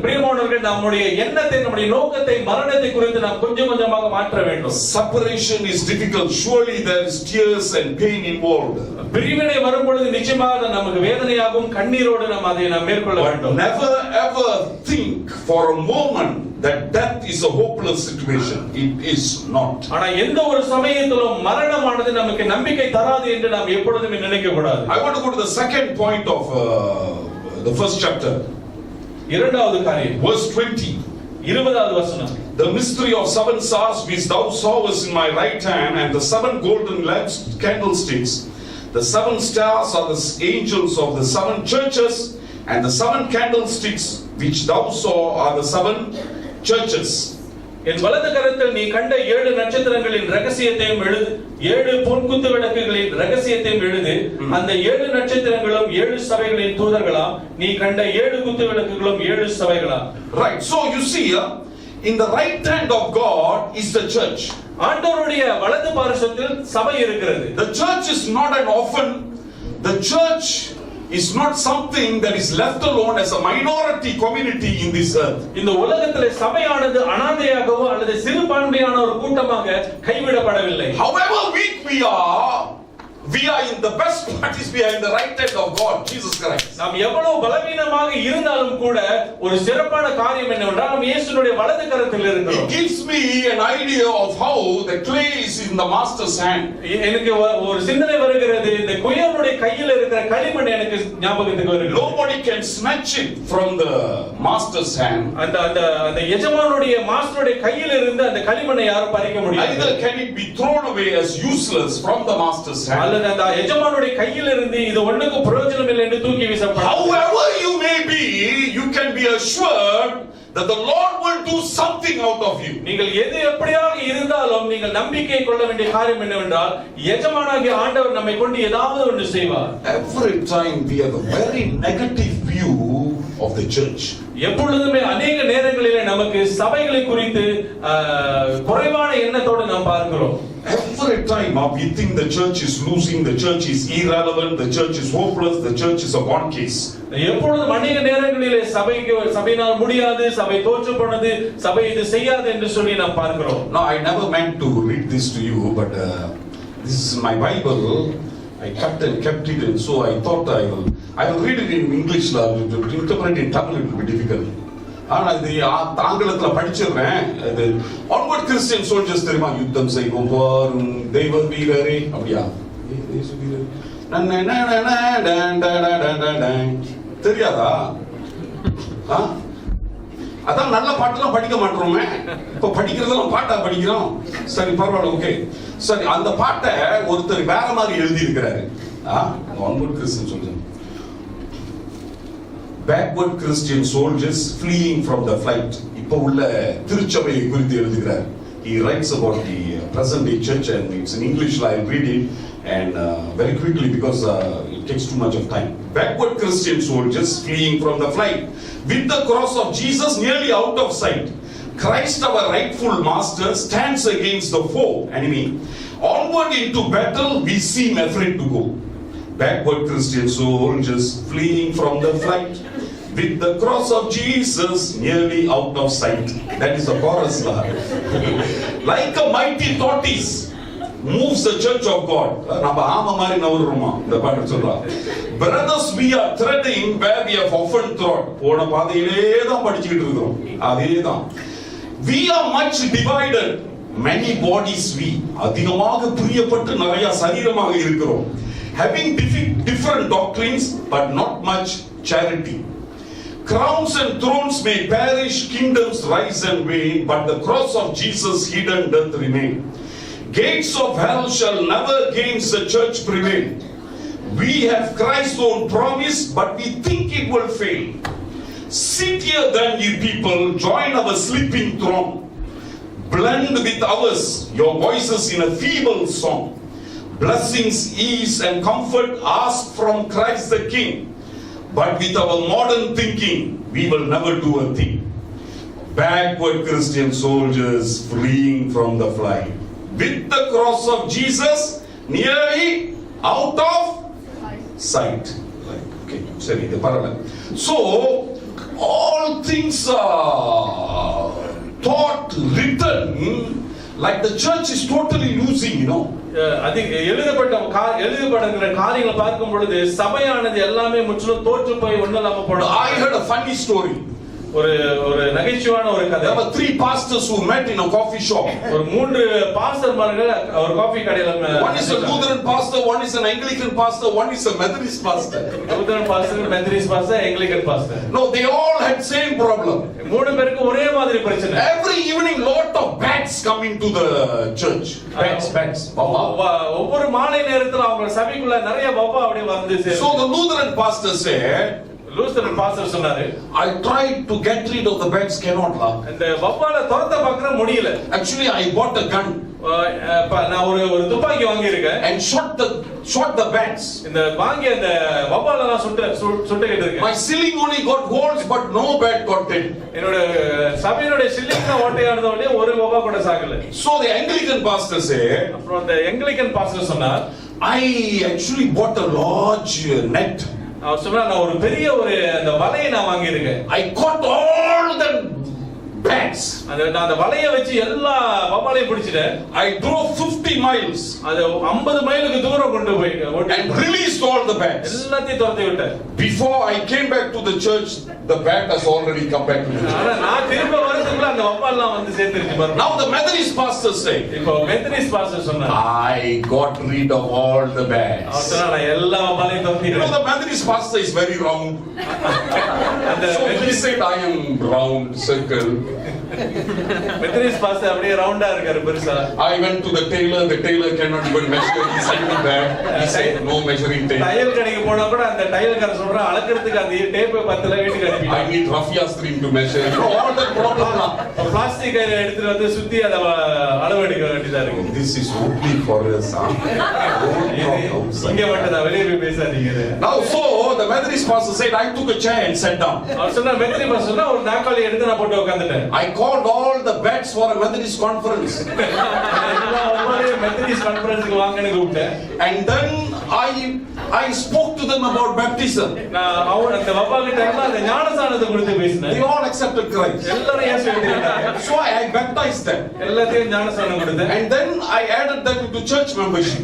பிரியமானவர்களே, நம்முடைய எண்ணத்தை, நம்முடைய நோக்கத்தை மரணத்தை குறித்து நாம் கொஞ்சம் கொஞ்சமாக மாற்ற வேண்டும். Separation is difficult. Surely there is tears and pain involved. பிரிவினை வரும் பொழுது நிச்சயமாக நமக்கு வேதனையாகும், கண்ணீரோடு நாம் அதை மேற்கொள்ள வேண்டும். Never ever think for a moment that death is a hopeless situation. It is not. ஆனா எந்த ஒரு சமயத்திலும் மரணமானது நமக்கு நம்பிக்கை தராது என்று நாம் எப்பொழுதுமே நினைக்க கூடாது. I want to go to the second point of the first chapter. இரண்டாவது காரியம், verse 20. 20வது வசனம். The mystery of 7 stars which thou sawest in my right hand, and the 7 golden lamps candlesticks. The 7 stars are the angels of the 7 churches, and the 7 candlesticks which thou saw are the 7 churches. என் வலது கரத்தில் நீ கண்ட 7 நட்சத்திரங்களின் ரகசியத்தையும் எழுது, 7 பொன்குத்து விளக்குகளின் ரகசியத்தையும் எழுது. அந்த 7 நட்சத்திரங்களும் 7 சபைகளின் தூதர்களாம், நீ கண்ட 7 குத்து விளக்குகளும் 7 சபைகளாம். Right, so you see in the right hand of God is the church. ஆண்டவருடைய வலது பார்சத்தில் சபை இருக்கிறது. The church is not an orphan. The church is not something that is left alone as a minority community in this earth. இந்த உலகத்திலே சபையானது அனாதையாகவோ அல்லது சிறுபான்மையான ஒரு கூட்டமாக கைவிடப்படவில்லை. However weak we are, We are in the best part is we are in the right hand of God, Jesus Christ. நாம் எவ்வளவு பலவீனமாக இருந்தாலும் கூட ஒரு சிறப்பான காரியம் என்னவென்றால் நாம் இயேசுவினுடைய வலது கரத்தில் இருக்கிறோம். It gives me an idea of how the clay is in the master's hand. எனக்கு ஒரு சிந்தனை வருகிறது, இந்த குயவனுடைய கையில் இருக்கிற களிமண் எனக்கு ஞாபகத்துக்கு வருகிறது. Nobody can snatch it from the master's hand. அந்த எஜமானுடைய மாஸ்டருடைய கையில் இருந்து அந்த களிமண்ணை யாரும் பறிக்க முடியாது. Either can it be thrown away as useless from the master's hand. அந்த எஜமானுடைய கையில் இருந்து இது ஒண்ணுக்கு பிரயோஜனம் இல்லை என்று தூக்கி வீசப்படும். However you may be, you can be assured that the Lord will do something out of you. நீங்கள் எது எப்படியாக இருந்தாலும் நீங்கள் நம்பிக்கை கொள்ள வேண்டிய காரியம் என்னவென்றால் எஜமானாகிய ஆண்டவர் நம்மை கொண்டு ஏதாவது ஒன்று செய்வார். Every time we have a very negative view of the church. எப்பொழுதுமே அநேக நேரங்களிலே நமக்கு சபைகளை குறித்து குறைவான எண்ணத்தோடு நாம் பார்க்கிறோம். Every time we think the church is losing, the church is irrelevant, the church is hopeless, the church is a gone case. எப்பொழுதும் அநேக நேரங்களிலே சபையினால் முடியாது, சபை தோற்று போனது, சபை இது செய்யாது என்று சொல்லி நாம் பார்க்கிறோம். No, I never meant to read this to you, but this is my Bible. I cut and kept it, and so I thought I will read it in English. To interpret in Tamil it will be difficult. ஆனா இது ஆங்கிலத்துல படிச்சிடுறேன். இது onward Christian soldiers தெரியுமா? யுத்தம் செய்வோம் போரும் தெய்வ வீரரே அப்படியா? தெரியாதா? அதான் நல்ல பாட்டெல்லாம் படிக்க மாட்டோமே. இப்ப படிக்கிறதெல்லாம் பாட்டா படிக்கிறோம். சரி பரவாயில்ல, ஓகே. சரி, அந்த பாட்டை ஒருத்தர் வேற மாதிரி எழுதி இருக்கிறாரு. onward Christian soldiers. Backward Christian soldiers fleeing from the flight. இப்ப உள்ள திருச்சபையை குறித்து எழுதுகிறார். He writes about the present day church and it's in English. I'll read it and very quickly because it takes too much of time. Backward Christian soldiers fleeing from the flight with the cross of Jesus nearly out of sight. Christ, our rightful master, stands against the foe, enemy. Onward into battle we seem afraid to go. Backward Christian soldiers fleeing from the flight with the cross of Jesus nearly out of sight. That is the chorus. Like a mighty tortoise moves the church of God. நம்ம ஆம மாதிரி நவருறோமா இந்த பாட்டு சொல்றா. Brothers, we are treading where we have often trod. போன பாதையிலே தான் படிச்சிட்டு இருக்கோம். அதேதான். We are much divided, many bodies we. அதிகமாக பிரியப்பட்டு நிறைய சரீரமாக இருக்கிறோம். Having different doctrines but not much charity. Crowns and thrones may perish, kingdoms rise and wane, but the cross of Jesus hidden doth remain. Gates of hell shall never against the church prevail. We have Christ's own promise, but we think it will fail. Sit here then, ye people, join our sleeping throng. Blend with ours your voices in a feeble song. Blessings, ease and comfort ask from Christ the King. But with our modern thinking, we will never do a thing. Backward Christian soldiers fleeing from the flight with the cross of Jesus nearly out of sight. Okay, sorry, the parallel. So, all things are taught, written, like the church is totally losing, you know. அது எழுதப்படுகிற காரியங்களை பார்க்கும் பொழுது சபையானது எல்லாமே முற்றிலும் தோற்று போய் ஒண்ணலாம போடும். I heard a funny story. ஒரு நகைச்சுவான ஒரு கதை. There were 3 pastors who met in a coffee shop. ஒரு 3 பாஸ்டர்மார்கள் ஒரு காபி கடையில. One is a Lutheran pastor, one is an Anglican pastor, one is a Methodist pastor. Lutheran pastor, Methodist pastor, Anglican pastor. No, they all had same problem. 3 பேருக்கு ஒரே மாதிரி பிரச்சனை. Every evening lot of bats come into the church. Bats. ஒவ்வொரு மாலை நேரத்துல அவங்க சபைக்குள்ள நிறைய வவ்வா அப்படியே வந்து சேரும். So the Lutheran pastor said, Lutheran pastor சொன்னாரு, I tried to get rid of the bats, cannot la. அந்த வவ்வால துரத்த பார்க்கற முடியல. Actually I bought a gun. நான் ஒரு துப்பாக்கி வாங்கி இருக்கேன். And shot the bats. இந்த வாங்கி அந்த வவ்வாலலாம் சுட்டுக்கிட்டு இருக்கேன். My ceiling only got holes but no bat got hit. என்னோட சபையோட சில்லிங் ஓட்டையானது ஒரே ஒரு வவ்வா கூட சாகல. So the Anglican pastor said, அப்புறம் அந்த Anglican pastor சொன்னார், I actually bought a large net. அவர் சொன்னார், நான் ஒரு பெரிய அந்த வலையை நான் வாங்கி இருக்கேன். I caught all the bats. அந்த வலைய வச்சு எல்லா வவ்வாலையும் பிடிச்சிட்டேன். I drove 50 miles. அது 50 மைலுக்கு தூரம் கொண்டு போய் and released all the bats. எல்லாத்தையும் துரத்தி விட்டேன். Before I came back to the church, the bat has already come back to the church. ஆனா நான் திரும்ப வரதுக்குள்ள அந்த வவ்வால்லாம் வந்து சேர்ந்துருச்சு பாருங்க. Now the Methodist pastor said, இப்போ மெத்தடிஸ்ட் பாஸ்டர் சொன்னார், I got rid of all the bats. அவர் சொன்னார் நான் எல்லா வவ்வாலையும் துரத்திட்டேன். You know, the Methodist pastor is very round. So he said, I am round, circle. Methodist pastor அப்படியே ரவுண்டா இருக்காரு பெருசா. I went to the tailor cannot even measure. He sent me back. He said, no measuring tape. Tailor கடைக்கு போனா கூட அந்த டைலர்காரர் சொல்றான் அளக்கிறதுக்கு அந்த டேப் 10ல வீட்டுக்கு அனுப்பி. I need raffia string to measure. You know all that problem. Plastic கயிறு எடுத்துட்டு வந்து சுத்தி அத அளவு எடுக்க வேண்டியதா இருக்கு. This is only for us. இங்க மட்டும் தான், வெளிய போய் பேசாதீங்க. Now so the Methodist pastor said, I took a chair and sat down. அவர் சொன்னார் மெத்தடிஸ்ட் பாஸ்டர் சொன்னா ஒரு நாற்காலி எடுத்து நான் போட்டு உட்கார்ந்துட்டேன். I called all the bats for a Methodist conference. Methodist கான்ஃபரன்ஸ்க்கு வாங்கன்னு கூப்பிட்டேன். And then I spoke to them about baptism. நான் அந்த வவ்வால்கிட்ட எல்லாம் அந்த ஞானஸ்நானத்தை குறித்து பேசினேன். They all accepted Christ. எல்லாரும் இயேசுவை ஏற்றுக்கிட்டாங்க. So I baptized them. எல்லாத்தையும் ஞானஸ்நானம் கொடுத்தேன். And then I added them into church membership.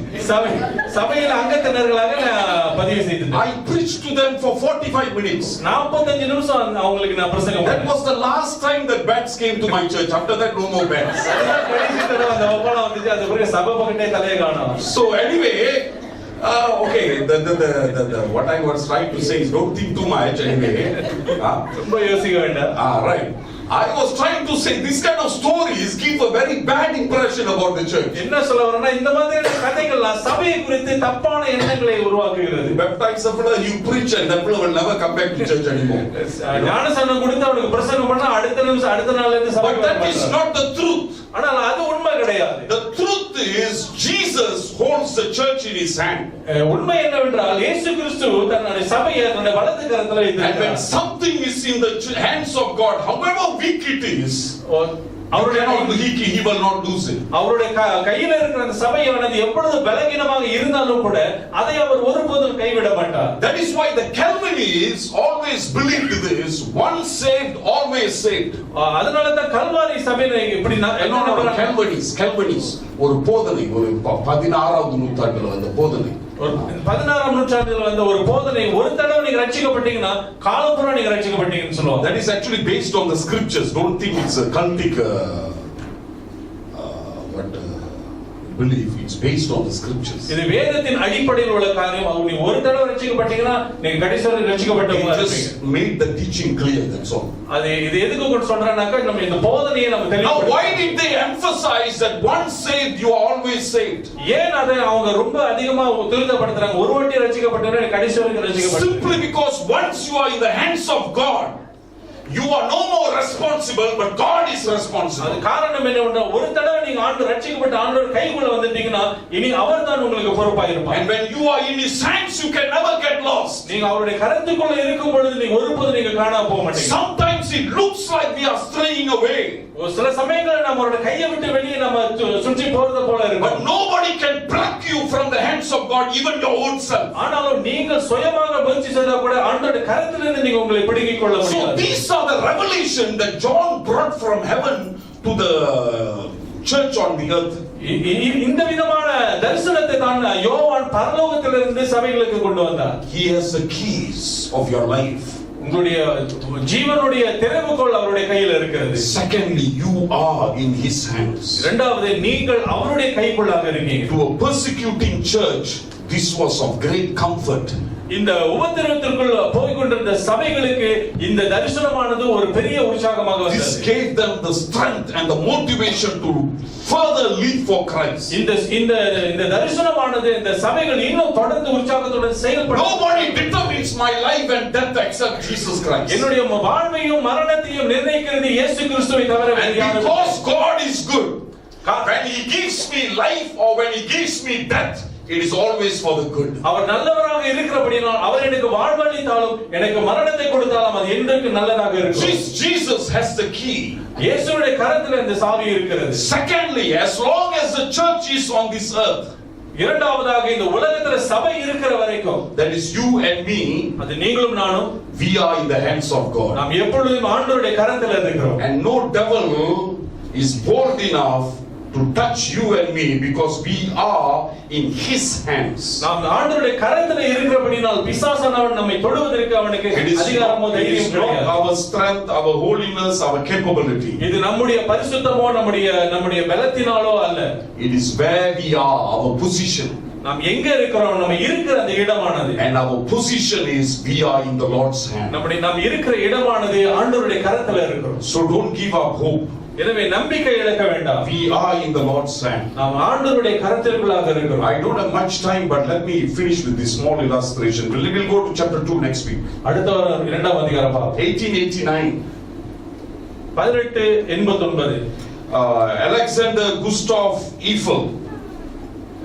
சபையில் அங்கத்தினர்களாக நான் பதிவு செய்தேன். I preached to them for 45 minutes. 45 நிமிஷம் அவங்களுக்கு நான் பிரசங்கம் That was the last time that bats came to my church. After that, no more bats. கடைசி தடவை அந்த வவ்வால் வந்துச்சு. அது பிறகு சபை பக்கமே தலையை காணோம். So anyway, okay, what I was trying to say is don't think too much anyway. ரொம்ப யோசிக்க வேண்டாம். Right. I was trying to say this kind of stories give a very bad impression about the church. என்ன சொல்ல வரேன்னா இந்த மாதிரியான கதைகள் சபையை குறித்து தப்பான எண்ணங்களை உருவாக்குகிறது. Baptize a fellow, you preach and that fellow will never come back to church anymore. ஞானஸ்நானம் கொடுத்து அவனுக்கு பிரசங்கம் பண்ணா அடுத்த நிமிஷம் அடுத்த நாள்ல இருந்து சபை. But that is not the truth. ஆனால் அது உண்மை கிடையாது. The truth is Jesus holds the church in his hand. உண்மை என்னவென்றால் இயேசு கிறிஸ்து தன்னுடைய சபையை தன்னுடைய வலது கரத்துல வைத்திருக்கிறார். And when something is in the hands of God, however weak it is, he will not lose it. அவருடைய கையில இருக்கிற அந்த சபையானது எவ்வளவு பலவீனமாக இருந்தாலும் கூட அதை அவர் ஒருபோதும் கைவிட மாட்டார். That is why the Calvinists always believed this, once saved always saved. அதனால தான் கல்வாரி சபையில இப்படி Calvinists ஒரு போதனை, ஒரு 16வது நூற்றாண்டுல வந்த போதனை, 16ஆம் நூற்றாண்டில் வந்த ஒரு போதனை, ஒரு தடவை நீங்க ரட்சிக்கப்பட்டீங்கன்னா காலப்புற நீங்க ரட்சிக்கப்பட்டீங்கன்னு சொல்லுவாங்க. That is actually based on the scriptures. Don't think it's a cultic belief. It's based on the scriptures. இது வேதத்தின் அடிப்படையில் உள்ள காரியம். நீ ஒரு தடவை ரட்சிக்கப்பட்டீங்கன்னா நீங்க கடைசி வரை ரட்சிக்கப்பட்டவங்களா இருப்பீங்க. Just made the teaching clear, that's all. அது இது எதுக்கு கொண்டு சொல்றேன்னாக்க நம்ம இந்த போதனையை நம்ம தெளிவுபடுத்தணும். Now why did they emphasize that once saved you are always saved? ஏன் அதை அவங்க ரொம்ப அதிகமா துரிதப்படுத்துறாங்க? ஒரு வாட்டி ரட்சிக்கப்பட்டவங்க கடைசி வரை ரட்சிக்கப்பட்டவங்க. Simply because once you are in the hands of God, you are no more responsible, but God is responsible. அது காரணம் என்னவென்றால் ஒரு தடவை நீங்க ஆண்டு ரட்சிக்கப்பட்ட ஆண்டவர் கைக்குள்ள வந்துட்டீங்கன்னா இனி அவர்தான் உங்களுக்கு பொறுப்பா இருப்பார். And when you are in his hands you can never get lost. நீங்க அவருடைய கரத்துக்குள்ள இருக்கும் பொழுது நீங்க ஒருபோதும் நீங்க காணாம போக மாட்டீங்க. Sometimes it looks like we are straying away. சில சமயங்களில் நம்ம அவருடைய கையை விட்டு வெளியே நம்ம சுற்றி போறது போல இருக்கு. But nobody can pluck you from the hands of God, even your own self. ஆனாலும் நீங்கள் சுயமாக முயற்சி செய்தா கூட ஆண்டவருடைய கரத்திலிருந்து நீங்க உங்களை பிடுங்கிக் கொள்ள முடியாது. So these are the revelation that John brought from heaven to the church on the earth. இந்த விதமான தரிசனத்தை தான் யோவான் பரலோகத்திலிருந்து சபைகளுக்கு கொண்டு வந்தார். He has the keys of your life. உங்களுடைய ஜீவனுடைய திறவுகோல் அவருடைய கையில் இருக்கிறது. Secondly, you are in his hands. இரண்டாவது நீங்கள் அவருடைய கைக்குள்ளாக இருக்கீங்க. To a persecuting church, this was of great comfort. இந்த உபத்திரவத்திற்குள் போய் கொண்டிருந்த சபைகளுக்கு இந்த தரிசனமானது ஒரு பெரிய உற்சாகமாக வந்தது. This gave them the strength and the motivation to further live for Christ. இந்த தரிசனமானது இந்த சபைகள் இன்னும் தொடர்ந்து உற்சாகத்துடன் செயல்பட. Nobody determines my life and death except Jesus Christ. என்னுடைய வாழ்வையும் மரணத்தையும் நிர்ணயிக்கிறது இயேசு கிறிஸ்துவை தவிர வேறு யாரும் இல்லை. Because God is good, when he gives me life or when he gives me death, it is always for the good. அவர் நல்லவராக இருக்கிறபடியால் அவர் எனக்கு வாழ்வளித்தாலும் எனக்கு மரணத்தை கொடுத்தாலும் அது என்றைக்கு நல்லதாக இருக்கும். Jesus has the key. இயேசுவுடைய கரத்தில் இந்த சாவி இருக்கிறது. Secondly, as long as the church is on this earth, இரண்டாவதாக இந்த உலகத்துல சபை இருக்கிற வரைக்கும், that is you and me, அது நீங்களும் நானும், we are in the hands of God. நாம் எப்பொழுதும் ஆண்டவருடைய கரத்துல இருக்கிறோம். And no devil is bold enough to touch you and me because we are in his hands. நாம் ஆண்டவருடைய கரத்துல இருக்கிறபடியால் பிசாசானவன் நம்மை தொடுவதற்கு அவனுக்கு அதிகாரமோ தைரியமோ கிடையாது. Our strength, our holiness, our capability. இது நம்முடைய பரிசுத்தமோ நம்முடைய பலத்தினாலோ அல்ல. It is where we are, our position. நாம் எங்க இருக்கிறோம், நம்ம இருக்கிற அந்த இடமானது. And our position is we are in the Lord's hand. நாம் இருக்கிற இடமானது ஆண்டவருடைய கரத்துல இருக்கிறோம். So don't give up hope. எனவே நம்பிக்கை இழக்க வேண்டாம். We are in the Lord's hand. நாம் ஆண்டவருடைய கரத்திற்குள்ளாக இருக்கிறோம். I don't have much time, but let me finish with this small illustration. We'll go to chapter 2 next week. அடுத்த வாரம் 2ஆம் அதிகாரம் பார்ப்போம். 1889. 1889. Alexander Gustav Eiffel.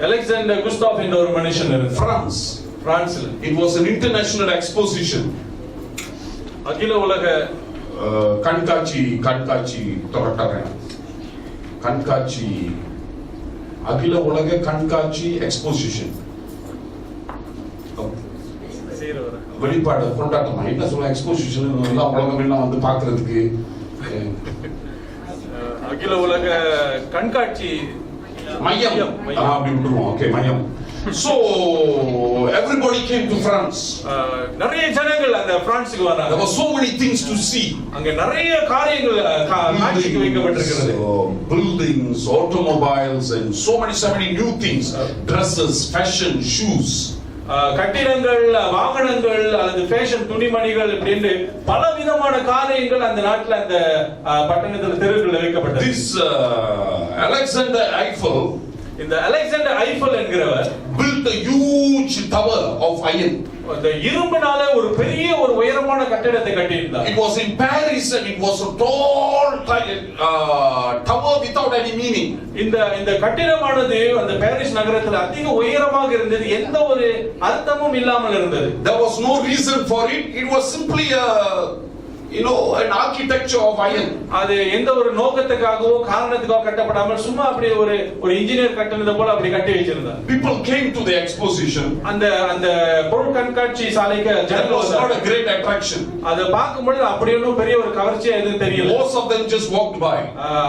Alexander Gustav என்ற ஒரு மனுஷன் இருந்தார். பிரான்ஸ்ல. It was an international exposition. அகில உலக கண்காட்சி அகில உலக கண்காட்சி எக்ஸ்போசிஷன் வெளிப்பாடு கொண்டாட்டமா என்ன சொல்ல எக்ஸ்போசிஷன் எல்லாம் உலகம் எல்லாம் வந்து பார்க்கிறதுக்கு அகில உலக கண்காட்சி மையம் அப்படி விட்டுருவோம். ஓகே, மையம். So everybody came to France. நிறைய ஜனங்கள் அந்த பிரான்சுக்கு வராங்க. There were so many things to see. அங்க நிறைய காரியங்கள் காட்சிக்கு வைக்கப்பட்டிருக்கிறது. Buildings, automobiles and so many new things. Dresses, fashion, shoes. கட்டிடங்கள், வாகனங்கள் அல்லது ஃபேஷன் துணிமணிகள் இப்படின்னு பல விதமான காரியங்கள் அந்த நாட்டில் அந்த பட்டணத்தில் தெருவில் வைக்கப்பட்டது. This Alexander Eiffel, இந்த Alexander ஐஃபல் என்கிறவர் built a huge tower of iron. அந்த இரும்பினால ஒரு பெரிய ஒரு உயரமான கட்டிடத்தை கட்டியிருந்தார். It was in Paris and it was a tall tower without any meaning. இந்த கட்டிடமானது அந்த பாரிஸ் நகரத்தில் அதிக உயரமாக இருந்தது, எந்த ஒரு அர்த்தமும் இல்லாமல் இருந்தது. There was no reason for it. It was simply an architecture of iron. அது எந்த ஒரு நோக்கத்துக்காகவோ காரணத்துக்காக கட்டப்படாமல் சும்மா அப்படி ஒரு இன்ஜினியர் கட்டினது போல அப்படி கட்டி வச்சிருந்தார். People came to the exposition. அந்த பொருள் கண்காட்சி சாலைக்கு ஜனங்கள் was not a great attraction. அதை பார்க்கும்போது அப்படியே ஒன்றும் பெரிய ஒரு கவர்ச்சியா எதுவும் தெரியல. Most of them just walked by.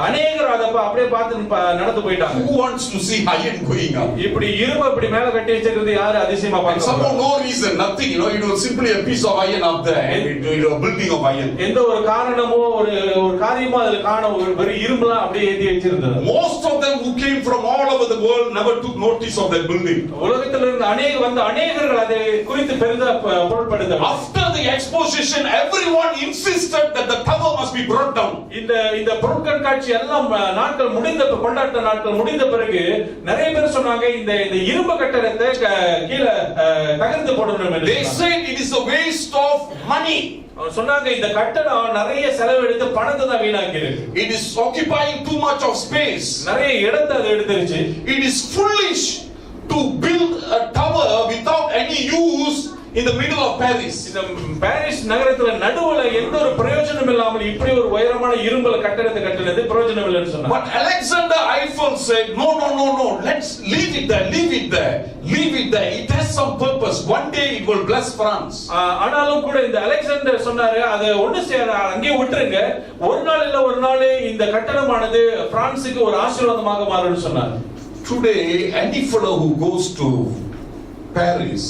அநேகர் அதை அப்படியே பார்த்து நடந்து போயிட்டாங்க. Who wants to see iron going up? இப்படி இரும்பு இப்படி மேல கட்டி வச்சிருக்கிறது யாரு அதிசயமா பார்க்க? Somehow no reason, nothing. It was simply a piece of iron up there. It was a building of iron. எந்த ஒரு காரணமோ ஒரு காரியமோ அதுல காண ஒரு பெரிய இரும்புலாம் அப்படியே ஏத்தி வச்சிருந்தது. Most of them who came from all over the world never took notice of that building. உலகத்தில் இருந்த அநேகர்கள் அதை குறித்து பெரிதா பொருட்படுத்தவில்லை. After the exposition, everyone insisted that the tower must be brought down. இந்த பொருட்காட்சி எல்லாம் கொண்டாட்ட நாட்கள் முடிந்த பிறகு நிறைய பேர் சொன்னாங்க இந்த இரும்பு கட்டடத்தை கீழே தகர்த்து போடணும் என்று. They said it is a waste of money. சொன்னாங்க இந்த கட்டடம் நிறைய செலவெடுத்து பணத்தை தான் வீணாக்கிருக்கு. It is occupying too much of space. நிறைய இடத்தை அது எடுத்துருச்சு. It is foolish to build a tower without any use in the middle of Paris. இந்த பாரிஸ் நகரத்துல நடுவுல எந்த ஒரு பிரயோஜனம் இல்லாமல் இப்படி ஒரு உயரமான இரும்பு கட்டடத்தை கட்டினது பிரயோஜனம் இல்லைன்னு சொன்னாங்க. But Alexander Eiffel said no, let's leave it there. It has some purpose. One day it will bless France. ஆனாலும் கூட இந்த அலெக்சாண்டர் சொன்னாரு அதை ஒண்ணு அங்கே விட்டுருங்க, ஒரு நாள் இந்த கட்டடமானது பிரான்சுக்கு ஒரு ஆசீர்வாதமாக மாறும்னு சொன்னார். Today any fellow who goes to Paris,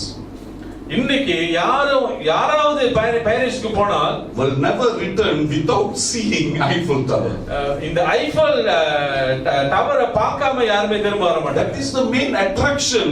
இன்னைக்கு யாராவது பாரிஸ்க்கு போனால் will never return without seeing Eiffel Tower. இந்த ஐஃபல் டவரை பார்க்காம யாருமே திரும்ப வர மாட்டாங்க. That is the main attraction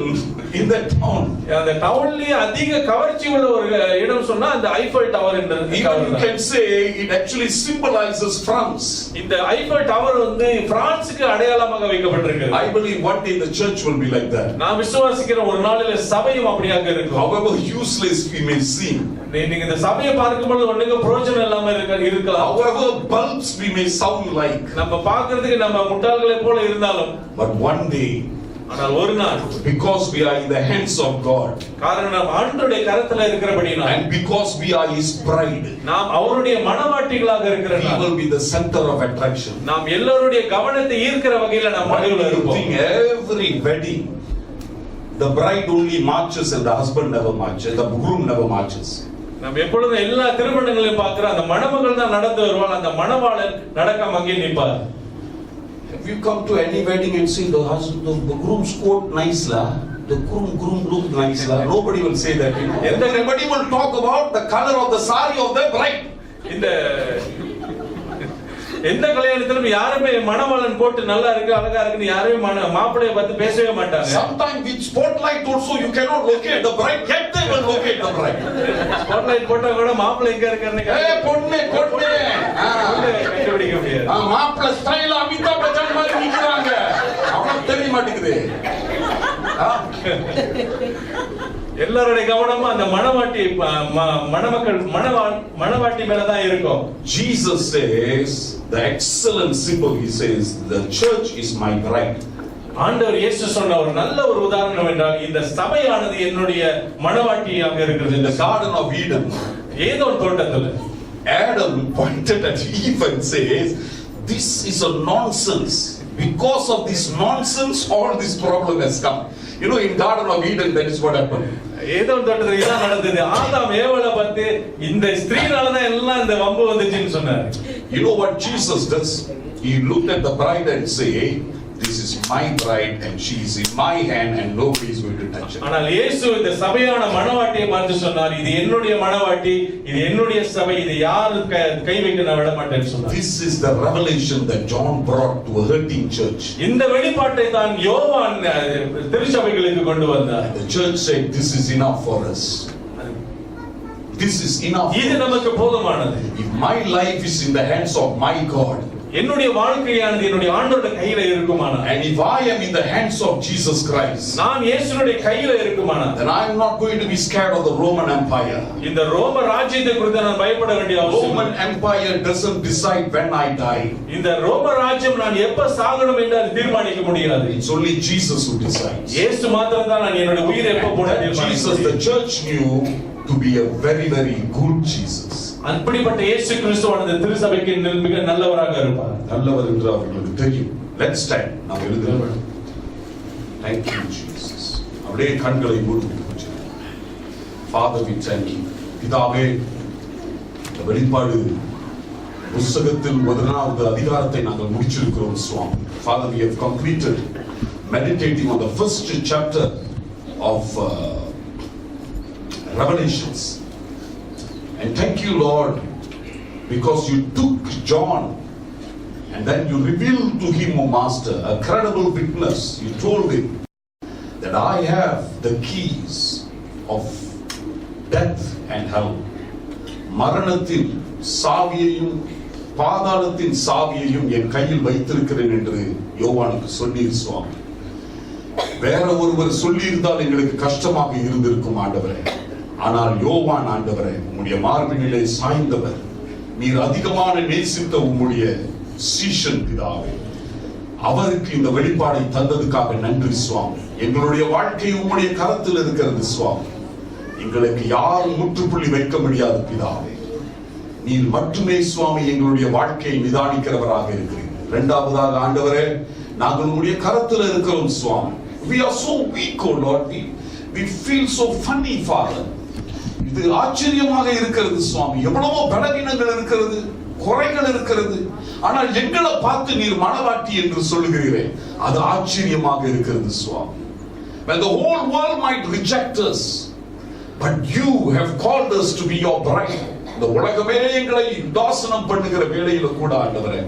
in the town. அந்த டவுன்லயே அதிக கவர்ச்சி உள்ள ஒரு இடம் சொன்னா அந்த ஐஃபல் டவர் என்றது. Even you can say it actually symbolizes France. இந்த ஐஃபல் டவர் வந்து பிரான்சுக்கு அடையாளமாக வைக்கப்பட்டிருக்கு. I believe one day the church will be like that. நான் விசுவாசிக்கிறேன் ஒரு நாளிலே சபையும் அப்படியாக இருக்கும். However useless we may seem, நீங்க இந்த சபையை பார்க்கும்போது ஒண்ணுங்க பிரயோஜனம் இல்லாம இருக்கலாம். however bulbs we may sound like, நம்ம பார்க்கிறதுக்கு நம்ம முட்டாள்களை போல இருந்தாலும், but one day, ஆனால் ஒரு நாள், because we are in the hands of God, காரணம் ஆண்டவருடைய கரத்துல இருக்கிறபடியால், and because we are his bride, நாம் அவருடைய மணவாட்டிகளாக இருக்கிறோம், we will be the center of attraction. நாம் எல்லாருடைய கவனத்தை ஈர்க்கிற வகையில நாம் நடுவுல இருப்போம். Every wedding, the bride only marches and the husband never marches, the groom never marches. நாம் எப்பொழுதும் எல்லா திருமணங்களையும் பார்க்கிறோம், அந்த மணமகள் தான் நடந்து வருவாள், அந்த மணவாளன் நடக்காம அங்கே நிற்பார். If you come to any wedding and see the husband, the groom's coat nice la, the groom look nice la, nobody will say that. Everybody will talk about the color of the sari of the bride. இந்த எந்த கல்யாணத்திலும் யாருமே மணவாளன் போட்டு நல்லா இருக்கு அழகா இருக்குன்னு யாருமே மாப்பிள்ளைய பார்த்து பேசவே மாட்டாங்க. Sometimes with spotlight also you cannot locate the bride, yet they will locate the bride. Spotlight போட்டா கூட மாப்பிள்ளை எங்க இருக்காருன்னு பொண்ணு கண்டுபிடிக்க முடியாது. மாப்பிள்ளை ஸ்டைல் அமிதாப் பச்சன் மாதிரி நிக்கிறாங்க, அவனுக்கு தெரிய மாட்டேங்குது. எல்லாருடைய கவனமும் அந்த மணவாட்டி மேலதான் இருக்கும். Jesus says the excellent symbol, he says the church is my bride. ஆண்டவர் இயேசு சொன்ன ஒரு நல்ல ஒரு உதாரணம் என்றால் இந்த சபையானது என்னுடைய மணவாட்டியாக இருக்கிறது. In the garden of Eden, ஏதோ ஒரு தோட்டத்துல Adam pointed at Eve and says this is a nonsense. Because of this nonsense all this problem has come. You know, in garden of Eden that is what happened. ஏதோ தோட்டத்துல இதான் நடந்தது. ஆதாம் ஏவாளை பார்த்து இந்த ஸ்திரீனால தான் எல்லாம் இந்த வம்பு வந்துச்சுன்னு சொன்னார். You know what Jesus does? He looked at the bride and say, this is my bride and she is in my hand and nobody is going to touch her. ஆனால் இயேசு இந்த சபையான மணவாட்டியை பார்த்து சொன்னார், இது என்னுடைய மணவாட்டி, இது என்னுடைய சபை, இது யாரும் கை வைக்க நான் விட மாட்டேன்னு சொன்னார். This is the revelation that John brought to a hurting church. இந்த வெளிப்பாட்டை தான் யோவான் திருச்சபைகளுக்கு கொண்டு வந்தார். The church said this is enough for us. This is enough. இது நமக்கு போதுமானது. If my life is in the hands of my God, என்னுடைய வாழ்க்கையானது என்னுடைய ஆண்டவருடைய கையில இருக்குமானா, and if I am in the hands of Jesus Christ, நான் இயேசுவுடைய கையில இருக்குமானா, then I am not going to be scared of the Roman Empire. இந்த ரோம ராஜ்யத்தை குறித்து நான் பயப்பட வேண்டிய அவசியம் இல்லை. Roman Empire doesn't decide when I die. இந்த ரோம ராஜ்யம் நான் எப்ப சாகணும் என்று அது தீர்மானிக்க முடியாது. It's only Jesus who decides. இயேசு மாத்திரம் தான் நான் என்னுடைய உயிரை எப்ப போட தீர்மானிக்க Jesus, முடியும். the church knew to be a very, very good Jesus. அப்படிப்பட்ட இயேசு கிறிஸ்துவானது திருச்சபைக்கு மிக நல்லவராக இருப்பார். நல்லவர் என்று அவர்களுக்கு தெரியும். Let's stand. நாம் எழுதுவோம். Thank you Jesus. அப்படியே கண்களை மூடி Father, we thank you. பிதாவே, இந்த வெளிப்பாடு புத்தகத்தில் 11வது அதிகாரத்தை நாங்கள் முடிச்சிருக்கிறோம் சுவாமி. Father, we have completed meditating on the first chapter of Revelations. And thank you, Lord, because you took John and then you revealed to him, O Master, a credible witness. You told him that I have the keys of death and hell. மரணத்தின் சாவியையும் பாதாளத்தின் சாவியையும் என் கையில் வைத்திருக்கிறேன் என்று யோவானுக்கு சொன்னீர் சுவாமி. வேற ஒருவர் சொல்லியிருந்தால் எங்களுக்கு கஷ்டமாக இருந்திருக்கும் ஆண்டவரே. ஆனால் யோவான் ஆண்டவரே, உம்முடைய மார்பினிலே சாய்ந்தவர், நீர் அதிகமான நேசித்த உம்முடைய சீஷன் பிதாவே, அவருக்கு இந்த வெளிப்பாடை தந்ததுக்காக நன்றி சுவாமி. எங்களுடைய வாழ்க்கை உம்முடைய கரத்தில் இருக்கிறது சுவாமி. எங்களுக்கு யாரும் முற்றுப்புள்ளி வைக்க முடியாது பிதாவே. நீர் மட்டுமே சுவாமி எங்களுடைய வாழ்க்கையை நிதானிக்கிறவராக இருக்கிறீர்கள். இரண்டாவதாக ஆண்டவரே, நாங்கள் உம்முடைய கரத்தில் இருக்கிறோம் சுவாமி. We are so weak, oh Lord. We feel so funny, Father. இது ஆச்சரியமாக இருக்கிறது சுவாமி. எவ்வளவோ பலவீனங்கள் இருக்கிறது, குறைகள் இருக்கிறது. ஆனால் எங்களை பார்த்து நீர் மணவாட்டி என்று சொல்லுகிறீரே, அது ஆச்சரியமாக இருக்கிறது சுவாமி. When the whole world might reject us, but you have called us to be your bride. இந்த உலகமே எங்களை உதாசனம் பண்ணுகிற வேளையில கூட ஆண்டவரே,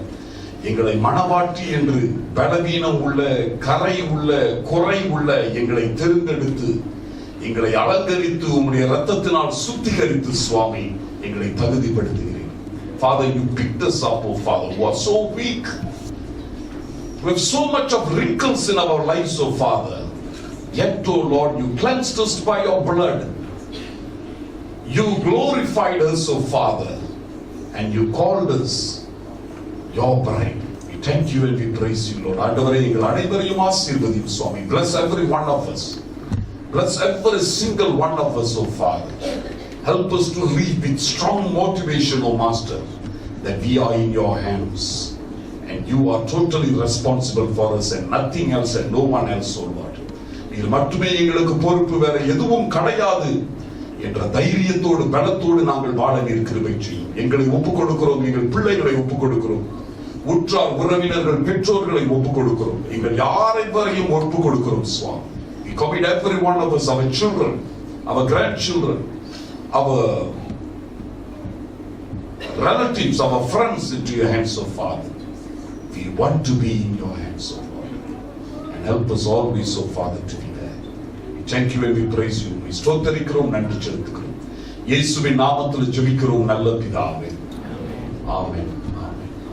எங்களை மணவாட்டி என்று பலவீனம் உள்ள, கரை உள்ள, குறை உள்ள எங்களை தேர்ந்தெடுத்து எங்களை அலங்கரித்து உம்முடைய இரத்தத்தினால் சுத்திகரித்து சுவாமி எங்களை தகுதிப்படுத்துகிறீர். Father, you picked us up, oh Father, who are so weak. We have so much of wrinkles in our lives, oh Father. Yet, oh Lord, you cleansed us by your blood. You glorified us, oh Father, and you called us your bride. We thank you and we praise you, Lord. ஆண்டவரே, எங்கள் அனைவரையும் ஆசீர்வதியும் சுவாமி. Bless every one of us. Bless every single one of us, oh Father. Help us to live with strong motivation, oh Master, that we are in your hands and you are totally responsible for us and nothing else and no one else, oh Lord. We நீர் மட்டுமே எங்களுக்கு பொறுப்பு, வேற எதுவும் கிடையாது என்ற தைரியத்தோடு பலத்தோடு நாங்கள் வாழ நீர் கிருபை செய்யும். எங்களை ஒப்புக் கொடுக்கிறோம், எங்கள் பிள்ளைகளை ஒப்புக் கொடுக்கிறோம், உற்றார் உறவினர்கள் பெற்றோர்களை ஒப்புக் கொடுக்கிறோம், எங்கள் யாரை வரையும் ஒப்புக் கொடுக்கிறோம் சுவாமி. We commit every one of us, our children, our grandchildren, our relatives, our friends into your hands, O Father. We want to be in your hands, O Lord, and help us always, O Father, to be there. We thank you and we praise you. We ஸ்தோத்திரிக்கிறோம், நன்றி செலுத்துகிறோம். இயேசுவின் நாமத்தில் ஜெபிக்கிறோம் நல்ல பிதாவே. ஆமென்.